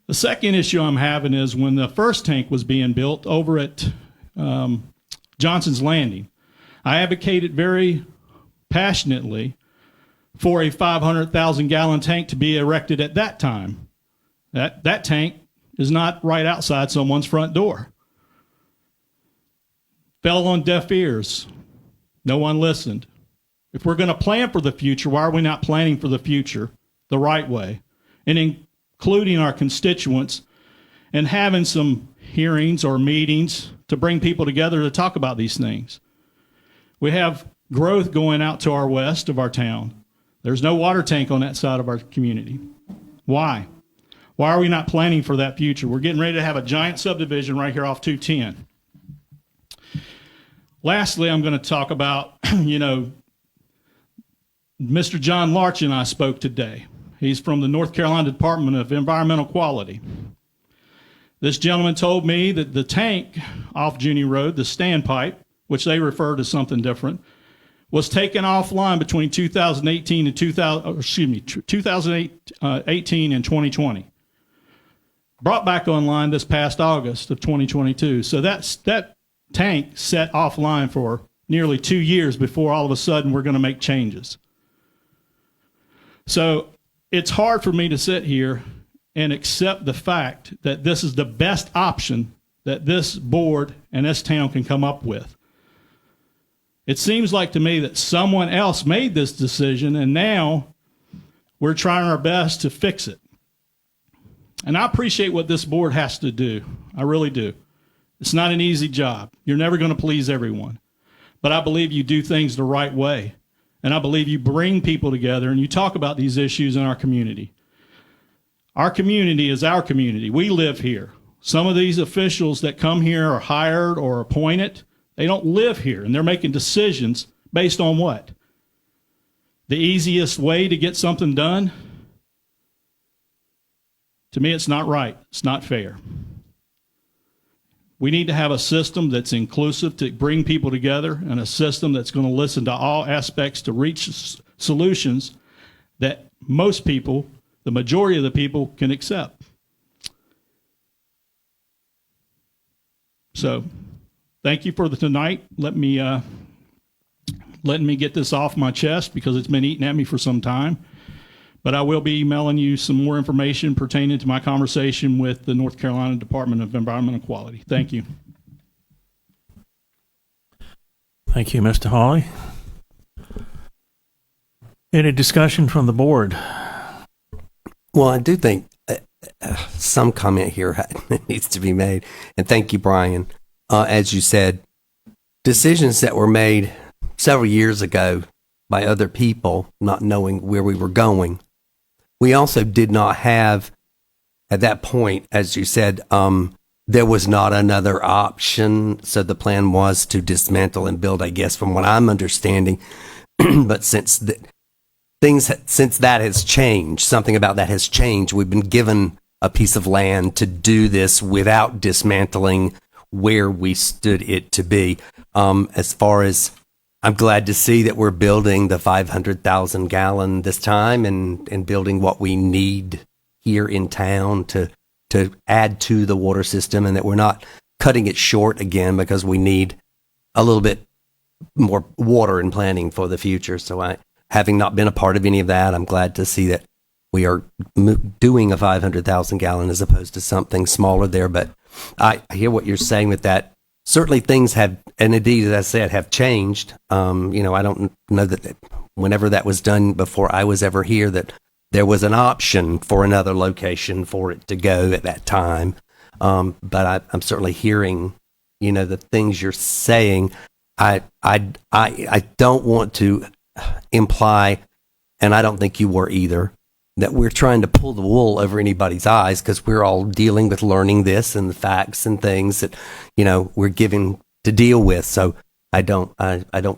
The second issue I'm having is when the first tank was being built over at Johnson's Landing, I advocated very passionately for a 500,000-gallon tank to be erected at that time. That tank is not right outside someone's front door. Fell on deaf ears. No one listened. If we're going to plan for the future, why are we not planning for the future the right way? And including our constituents and having some hearings or meetings to bring people together to talk about these things. We have growth going out to our west of our town. There's no water tank on that side of our community. Why? Why are we not planning for that future? We're getting ready to have a giant subdivision right here off 210. Lastly, I'm going to talk about, Mr. John Larch and I spoke today. He's from the North Carolina Department of Environmental Quality. This gentleman told me that the tank off Junie Road, the standpipe, which they refer to something different, was taken offline between 2018 and 2018 and 2020. Brought back online this past August of 2022. So that tank sat offline for nearly 2 years before all of a sudden we're going to make changes. So it's hard for me to sit here and accept the fact that this is the best option that this board and this town can come up with. It seems like to me that someone else made this decision, and now we're trying our best to fix it. And I appreciate what this board has to do. I really do. It's not an easy job. You're never going to please everyone. But I believe you do things the right way. And I believe you bring people together and you talk about these issues in our community. Our community is our community. We live here. Some of these officials that come here are hired or appointed. They don't live here, and they're making decisions based on what? The easiest way to get something done? To me, it's not right. It's not fair. We need to have a system that's inclusive to bring people together and a system that's going to listen to all aspects to reach solutions that most people, the majority of the people, can accept. So, thank you for tonight. Let me letting me get this off my chest because it's been eating at me for some time. But I will be emailing you some more information pertaining to my conversation with the North Carolina Department of Environmental Quality. Thank you. Thank you, Mr. Hawley. Any discussion from the board? Well, I do think some comment here needs to be made. And thank you, Brian. As you said, decisions that were made several years ago by other people, not knowing where we were going. We also did not have, at that point, as you said, there was not another option. So the plan was to dismantle and build, I guess, from what I'm understanding. But since that has changed, something about that has changed. We've been given a piece of land to do this without dismantling where we stood it to be. As far as I'm glad to see that we're building the 500,000 gallon this time and building what we need here in town to add to the water system, and that we're not cutting it short again because we need a little bit more water and planning for the future. So having not been a part of any of that, I'm glad to see that we are doing a 500,000 gallon as opposed to something smaller there. But I hear what you're saying with that. Certainly things have, and indeed, as I said, have changed. I don't know that whenever that was done before I was ever here, that there was an option for another location for it to go at that time. But I'm certainly hearing, the things you're saying. I don't want to imply, and I don't think you were either, that we're trying to pull the wool over anybody's eyes, because we're all dealing with learning this and the facts and things that, we're given to deal with. So I don't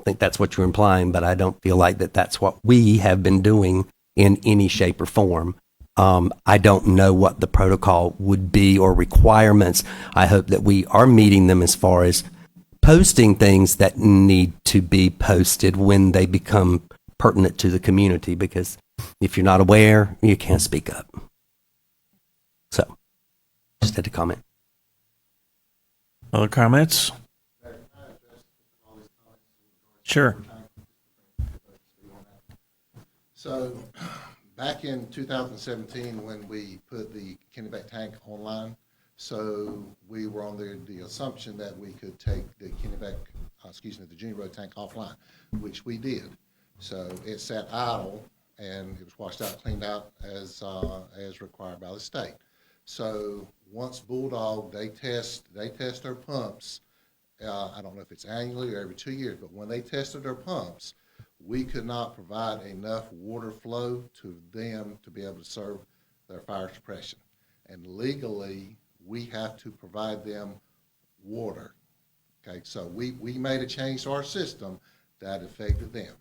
think that's what you're implying, but I don't feel like that's what we have been doing in any shape or form. I don't know what the protocol would be or requirements. I hope that we are meeting them as far as posting things that need to be posted when they become pertinent to the community, because if you're not aware, you can't speak up. So, just had to comment. Other comments? Sure. So, back in 2017, when we put the Kennebec tank online, so we were on the assumption that we could take the the Junior Road tank offline, which we did. So it sat idle and it was washed out, cleaned out as required by the state. So once Bulldog, they test their pumps. I don't know if it's annually or every 2 years, but when they tested their pumps, we could not provide enough water flow to them to be able to serve their fire suppression. And legally, we have to provide them water. Okay, so we made a change to our system that affected them.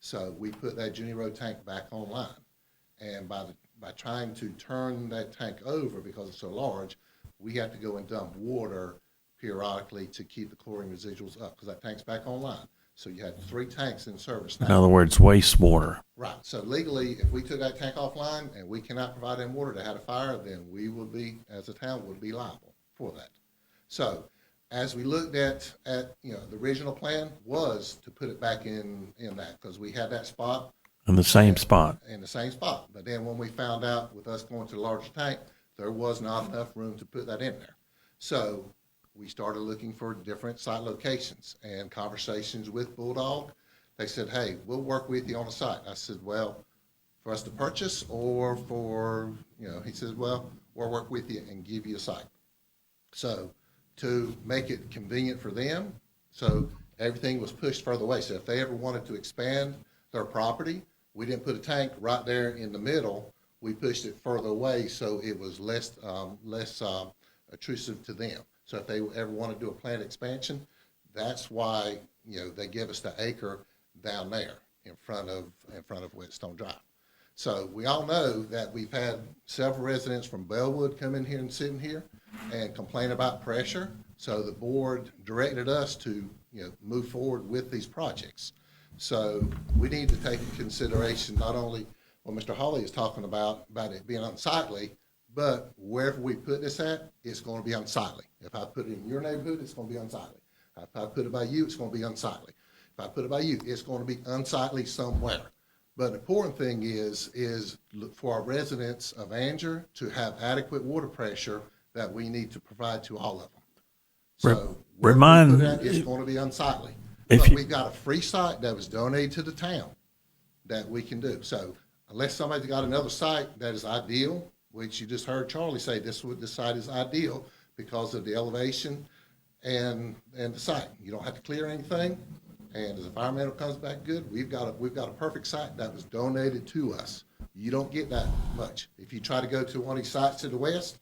So we put that Junior Road tank back online. And by trying to turn that tank over, because it's so large, we have to go and dump water periodically to keep the chlorine residuals up, because that tank's back online. So you had 3 tanks in service now. In other words, wastewater. Right. So legally, if we took that tank offline and we cannot provide them water, they had a fire, then we would be, as a town, would be liable for that. So as we looked at the original plan was to put it back in that, because we had that spot. In the same spot. In the same spot. But then when we found out with us going to the larger tank, there was not enough room to put that in there. So we started looking for different site locations and conversations with Bulldog. They said, hey, we'll work with you on a site. I said, well, for us to purchase or for, he says, well, we'll work with you and give you a site. So to make it convenient for them, so everything was pushed further away. So if they ever wanted to expand their property, we didn't put a tank right there in the middle. We pushed it further away so it was less intrusive to them. So if they ever want to do a planned expansion, that's why they give us the acre down there in front of Whetstone Drive. So we all know that we've had several residents from Bellwood come in here and sit in here and complain about pressure. So the board directed us to move forward with these projects. So we need to take into consideration not only what Mr. Hawley is talking about it being unsightly, but wherever we put this at, it's going to be unsightly. If I put it in your neighborhood, it's going to be unsightly. If I put it by you, it's going to be unsightly. If I put it by you, it's going to be unsightly somewhere. But the important thing is for our residents of Anger to have adequate water pressure that we need to provide to all of them. So Remind- it's going to be unsightly. If But you- we've got a free site that was donated to the town that we can do. So unless somebody's got another site that is ideal, which you just heard Charlie say, this site is ideal because of the elevation and the site. You don't have to clear anything. And as environmental comes back good, we've got a perfect site that was donated to us. You don't get that much. If you try to go to one of these sites to the west,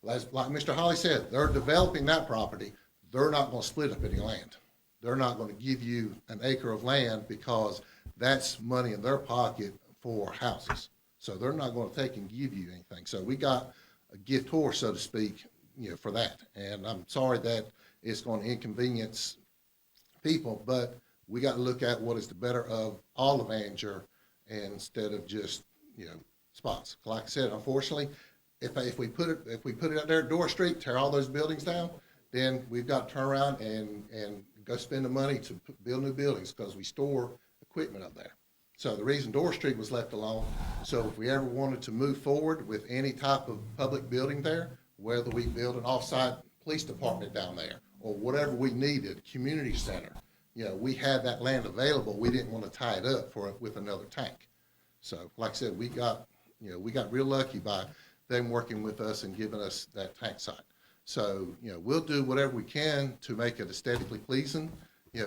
like Mr. Holly said, they're developing that property. They're not going to split up any land. They're not going to give you an acre of land because that's money in their pocket for houses. So they're not going to take and give you anything. So we got a gift horse, so to speak, for that. And I'm sorry that it's going to inconvenience people, but we got to look at what is the better of all of Anger instead of just, spots. Like I said, unfortunately, if we put it out there at Door Street, tear all those buildings down, then we've got to turn around and go spend the money to build new buildings because we store equipment up there. So the reason Door Street was left alone, so if we ever wanted to move forward with any type of public building there, whether we build an off-site police department down there or whatever we needed, community center, we had that land available. We didn't want to tie it up with another tank. So like I said, we got real lucky by them working with us and giving us that tank site. So, we'll do whatever we can to make it aesthetically pleasing,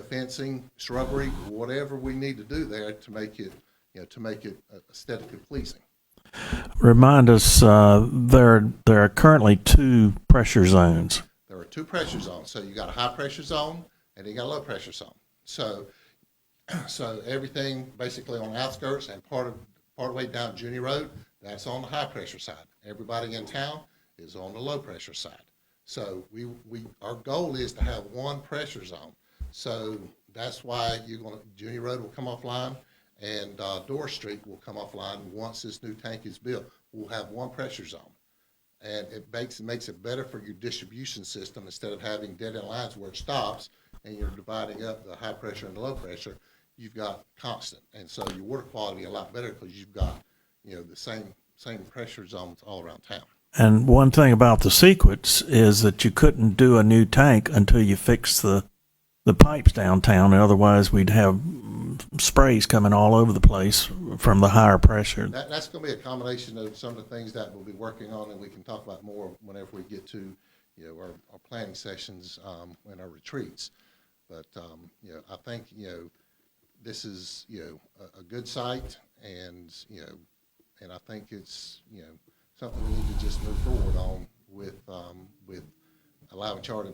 fencing, shrubbery, whatever we need to do there to make it aesthetically pleasing. Remind us, there are currently 2 pressure zones. There are 2 pressure zones. So you got a high pressure zone and you got a low pressure zone. So everything basically on the outskirts and part of the way down Junior Road, that's on the high pressure side. Everybody in town is on the low pressure side. So our goal is to have one pressure zone. So that's why Junior Road will come offline and Door Street will come offline once this new tank is built. We'll have one pressure zone. And it makes it better for your distribution system instead of having dead-end lines where it stops and you're dividing up the high pressure and the low pressure. You've got constant. And so your water quality a lot better because you've got, the same pressure zones all around town. And one thing about the sequence is that you couldn't do a new tank until you fix the pipes downtown. Otherwise, we'd have sprays coming all over the place from the higher pressure. That's going to be a combination of some of the things that we'll be working on, and we can talk about more whenever we get to our planning sessions and our retreats. But I think this is a good site, and I think it's something we need to just move forward on with allowing Charter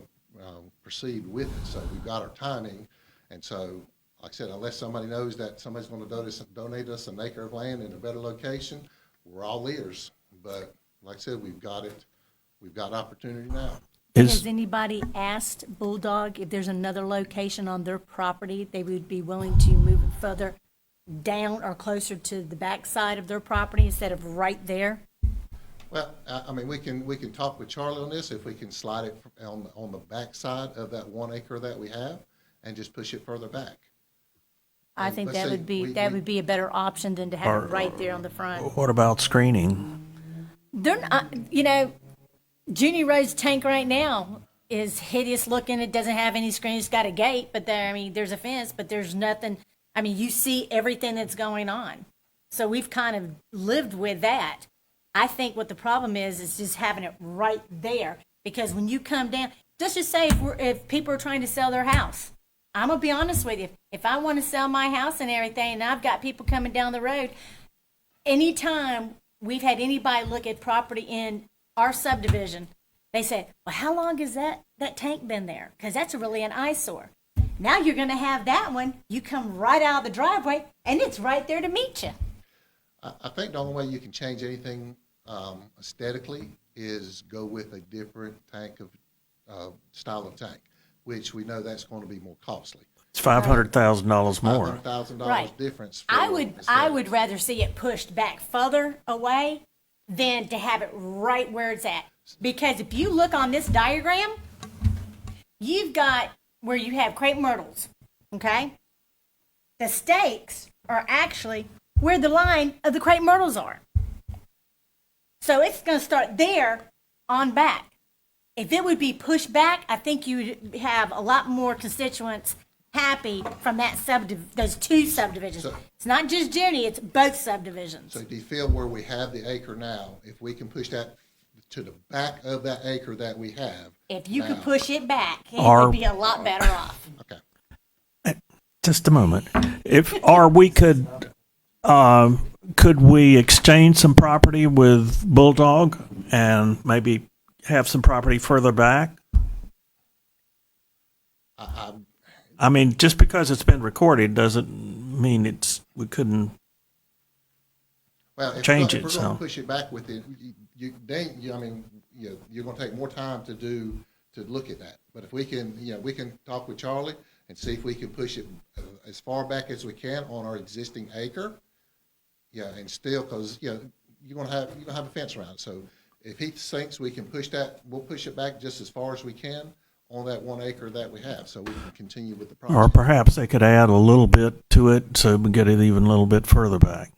proceed with it. So we've got our timing, and so like I said, unless somebody knows that somebody's going to donate us an acre of land in a better location, we're all ears. But like I said, we've got it. We've got opportunity now. Has anybody asked Bulldog if there's another location on their property they would be willing to move it further down or closer to the backside of their property instead of right there? Well, I mean, we can talk with Charlie on this if we can slide it on the backside of that 1 acre that we have and just push it further back. I think that would be a better option than to have it right there on the front. What about screening? They're not, Junior Road's tank right now is hideous looking. It doesn't have any screen. It's got a gate, but there's a fence, but there's nothing. You see everything that's going on. So we've kind of lived with that. I think what the problem is just having it right there. Because when you come down, let's just say if people are trying to sell their house, I'm going to be honest with you. If I want to sell my house and everything, and I've got people coming down the road, anytime we've had anybody look at property in our subdivision, they said, well, how long has that tank been there? Because that's really an eyesore. Now you're going to have that one. You come right out of the driveway, and it's right there to meet you. I think the only way you can change anything aesthetically is go with a different tank of style of tank, which we know that's going to be more costly. It's $500,000 more. $500,000 difference. I would rather see it pushed back further away than to have it right where it's at. Because if you look on this diagram, you've got where you have crepe myrtles, okay? The stakes are actually where the line of the crepe myrtles are. So it's going to start there on back. If it would be pushed back, I think you would have a lot more constituents happy from that those two subdivisions. So- It's not just Junie, it's both subdivisions. So do you feel where we have the acre now, if we can push that to the back of that acre that we have? If you could now- push it back, it Or- would be a lot better off. Okay. Just a moment. Could we exchange some property with Bulldog and maybe have some property further back? I mean, just because it's been recorded doesn't mean we couldn't. Well, if Change we're it, going so. to push it back with it, you're going to take more time to look at that. But if we can, we can talk with Charlie and see if we can push it as far back as we can on our existing acre. Yeah, and still, because, you're going to have a fence around it. So if he thinks we can push that, we'll push it back just as far as we can on that 1 acre that we have, so we can continue with the project. Or perhaps they could add a little bit to it so we get it even a little bit further back.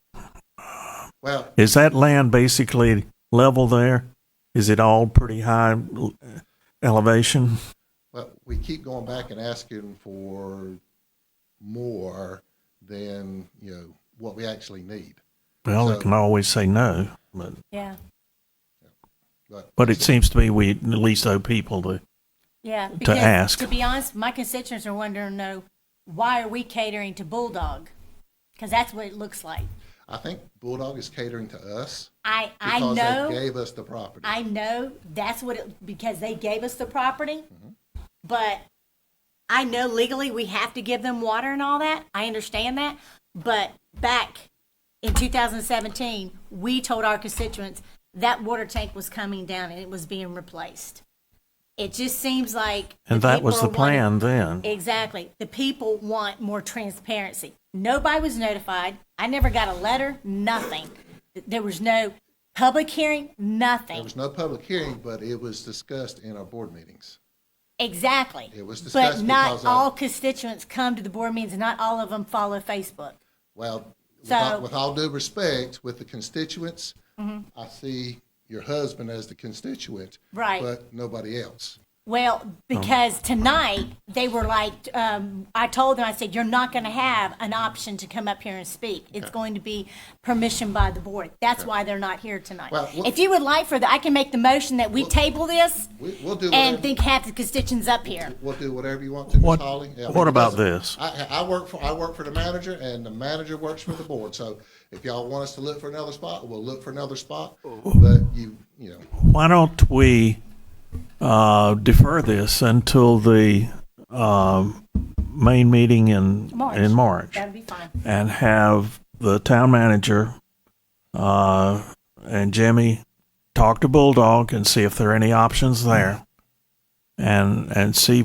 Well, Is that land basically level there? Is it all pretty high elevation? well, we keep going back and asking for more than, what we actually need. Well, So- we can always say no, Yeah. but it seems to me we at least owe people to. Yeah, because ask. to be honest, my constituents are wondering, why are we catering to Bulldog? Because that's what it looks like. I think Bulldog is catering to us I because know, they gave us the property. I know that's because they gave us the property, Mm-hmm. but I know legally we have to give them water and all that. I understand that. But back in 2017, we told our constituents that water tank was coming down and it was being replaced. It just seems like. And that was the people are wanting- plan then. Exactly. The people want more transparency. Nobody was notified. I never got a letter, nothing. There was no public hearing, nothing. There was no public hearing, but it was discussed in our board meetings. Exactly. It was But discussed not because of- all constituents come to the board meetings, and not all of them follow Facebook. Well, So- with all due respect, with the constituents, I see your husband as the constituent. Right. But nobody else. Well, because tonight, they were like, I told them, I said, you're not going to have an option to come up here and speak. It's going to be permission by the board. That's why they're not here tonight. Well, If you would like I can make the motion that we table this We'll do and whatever, think half the constituents up here. we'll do whatever you want to, Ms. What- Holly. Yeah, what about because this? I work for the manager, and the manager works for the board. So if y'all want us to look for another spot, we'll look for another spot. But you know. Why don't we defer this until the main meeting in March That'd be fine. and have the town manager and Jimmy talk to Bulldog and see if there are any options there, and see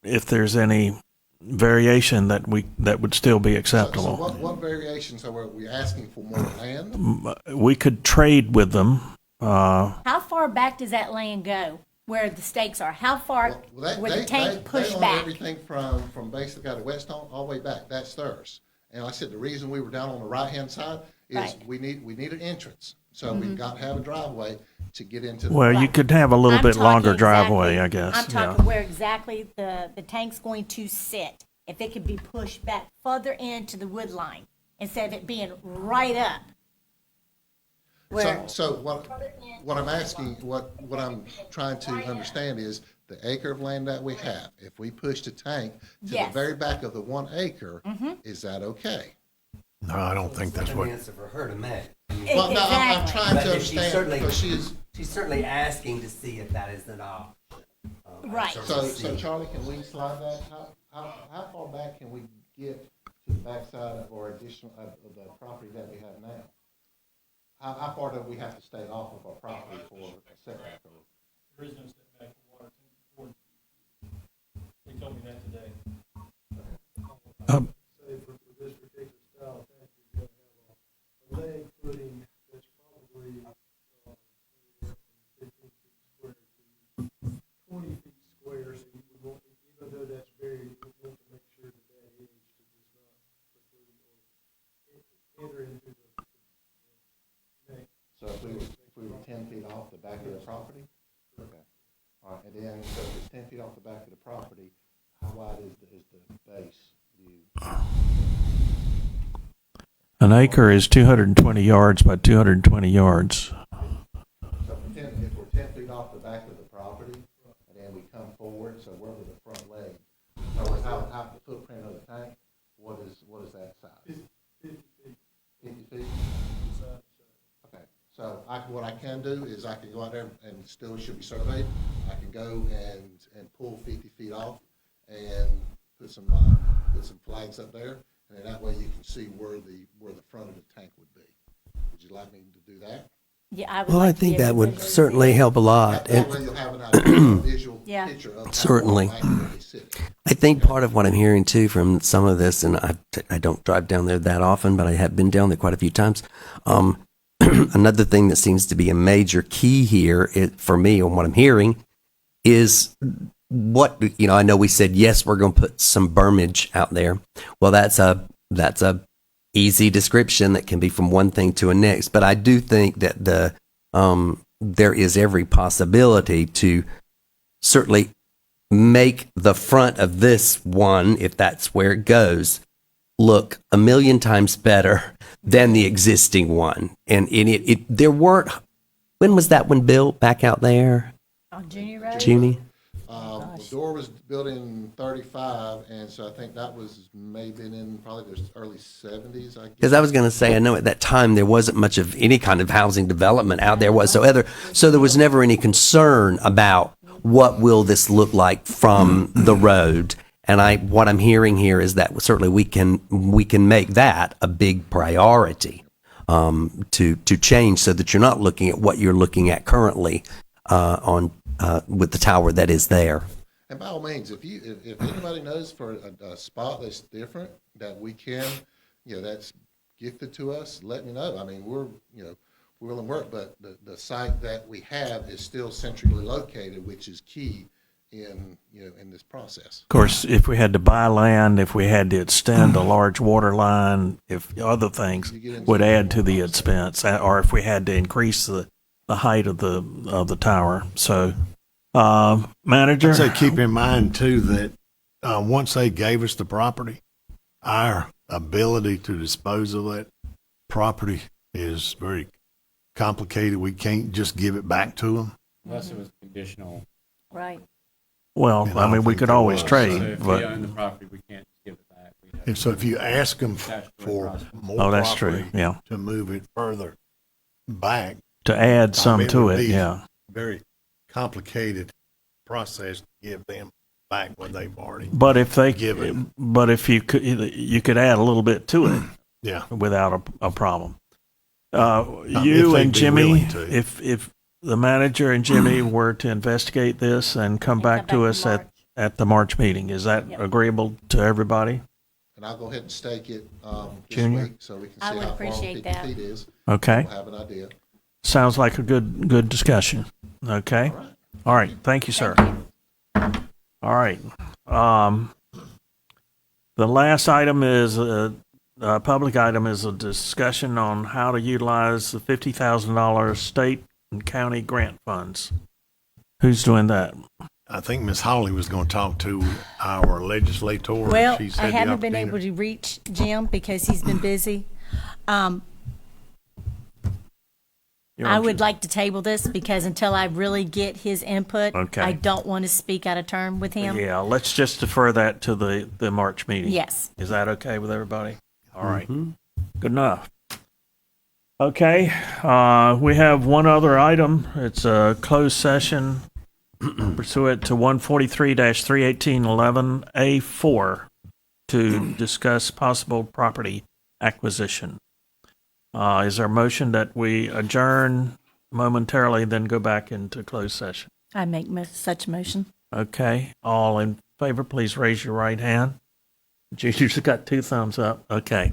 if there's any variation that would still be So acceptable. what variations are we asking for? More land? We could trade with them. How far back does that land go, where the stakes are? How far would the tank push they own back? everything from basically out of Whetstone all the way back. That's theirs. And like I said, the reason we were down on the right-hand side is Right. we need an entrance. So we've got to have a driveway to get into the. Well, you could have a little I'm bit talking longer exactly- driveway, I guess. I'm talking where exactly the tank's going to sit. If it could be pushed back further into the wood line instead of it being right up. Where, So what I'm asking, what I'm trying to understand is the acre of land that we have. If we push the tank to the Yes. very back of the 1 acre, is that okay? No, I don't think that's what. Answer for her to make. Well, no, I'm Exactly. trying But to if she's understand certainly- because she's. She's certainly asking to see if that is an option. Right. So Charlie, can we slide that? How far back can we get to the backside of our additional, of the property that we have now? How far do we have to stay off of our property for a setback? There is no setback for water. They told me that today. Say for this particular style tank, you're gonna have a leg footing that's probably 15 feet square to 20 feet square, so you would want, even though that's buried, you would want to make sure that edge does not if we were 10 feet off the back of the property? Okay. All right, and then, so if it's 10 feet off the back of the property, how wide is the base view? An acre is 220 yards by 220 yards. So if we're 10 feet off the back of the property, and then we come forward, so where would the front leg? So how the footprint of the tank, what is that size? 50 feet? Okay, so what I can do is I can go out there and still should be surveyed. I can go and pull 50 feet off and put some flags up there, and then that way you can see where the front of the tank would be. Would you like me to do that? Yeah, I would Well, like I to be think able that to would visually certainly see it. help a lot. That way you'll have an idea, visual Yeah. picture of how Certainly. the tank will be sitting. I think part of what I'm hearing too from some of this, and I don't drive down there that often, but I have been down there quite a few times. Another thing that seems to be a major key here for me, and what I'm hearing, is what, I know we said, yes, we're going to put some bermage out there. Well, that's a easy description that can be from one thing to a next. But I do think that there is every possibility to certainly make the front of this one, if that's where it goes, look a million times better than the existing one. And there weren't, when was that one built back out there? On Junior Road? Junie? The door was built in 35, and so I think that was maybe in probably the early 70s, I guess. Because I was going to say, I know at that time there wasn't much of any kind of housing development out there whatsoever, so there was never any concern about what will this look like from the road. And what I'm hearing here is that certainly we can make that a big priority to change, so that you're not looking at what you're looking at currently with the tower that is there. And by all means, if anybody knows for a spot that's different that we can, that's gifted to us, let me know. I mean, we're willing to work, but the site that we have is still centrally located, which is key in this process. Of course, if we had to buy land, if we had to extend a large water line, if other things would add to the expense, or if we had to increase the height of the tower. So, manager, I'd say keep in mind too that once they gave us the property, our ability to dispose of that property is very complicated. We can't just give it back to them. Unless it was conditional. Right. well, And I mean, we think could there always was. So trade, if we but own the property, we can't just give it back. We'd have And so if you ask them Statutory for process. more that's true. property Yeah, to move it further back, to add some it to would it. be Yeah. very complicated process to give them back what they've already. But if Given. you could add a little bit to it Yeah. without a problem. if You they'd and be Jimmy, willing to. if the manager and Jimmy were to investigate this and come back to us at the March meeting, is that Yep. agreeable to everybody? And I'll go ahead and stake it this Junior? week so we can I see would how far appreciate 50 that. feet is. Okay. We'll have an idea. Sounds like a good discussion. Okay. All right. Thank you, sir. All right. The last item is a public item is a discussion on how to utilize the $50,000 state and county grant funds. Who's doing that? I think Ms. Hawley was going to talk to our legislator. Well, She's I had the haven't been able opportunity. to reach Jim because he's been busy. I would like to table this because until I really get his input, Okay. I don't want to speak out of term with him. Yeah, let's just defer that to the March meeting. Yes. Is that okay with everybody? All right. Mhm. Good enough. Okay, we have one other item. It's a closed session pursuant to 143-318-11A4 to discuss possible property acquisition. Is there a motion that we adjourn momentarily, then go back into closed session? I make such motion. Okay, all in favor, please raise your right hand. Junior's got 2 thumbs up. Okay.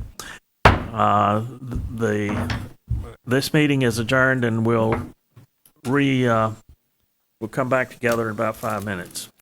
This meeting is adjourned, and we'll come back together in about 5 minutes.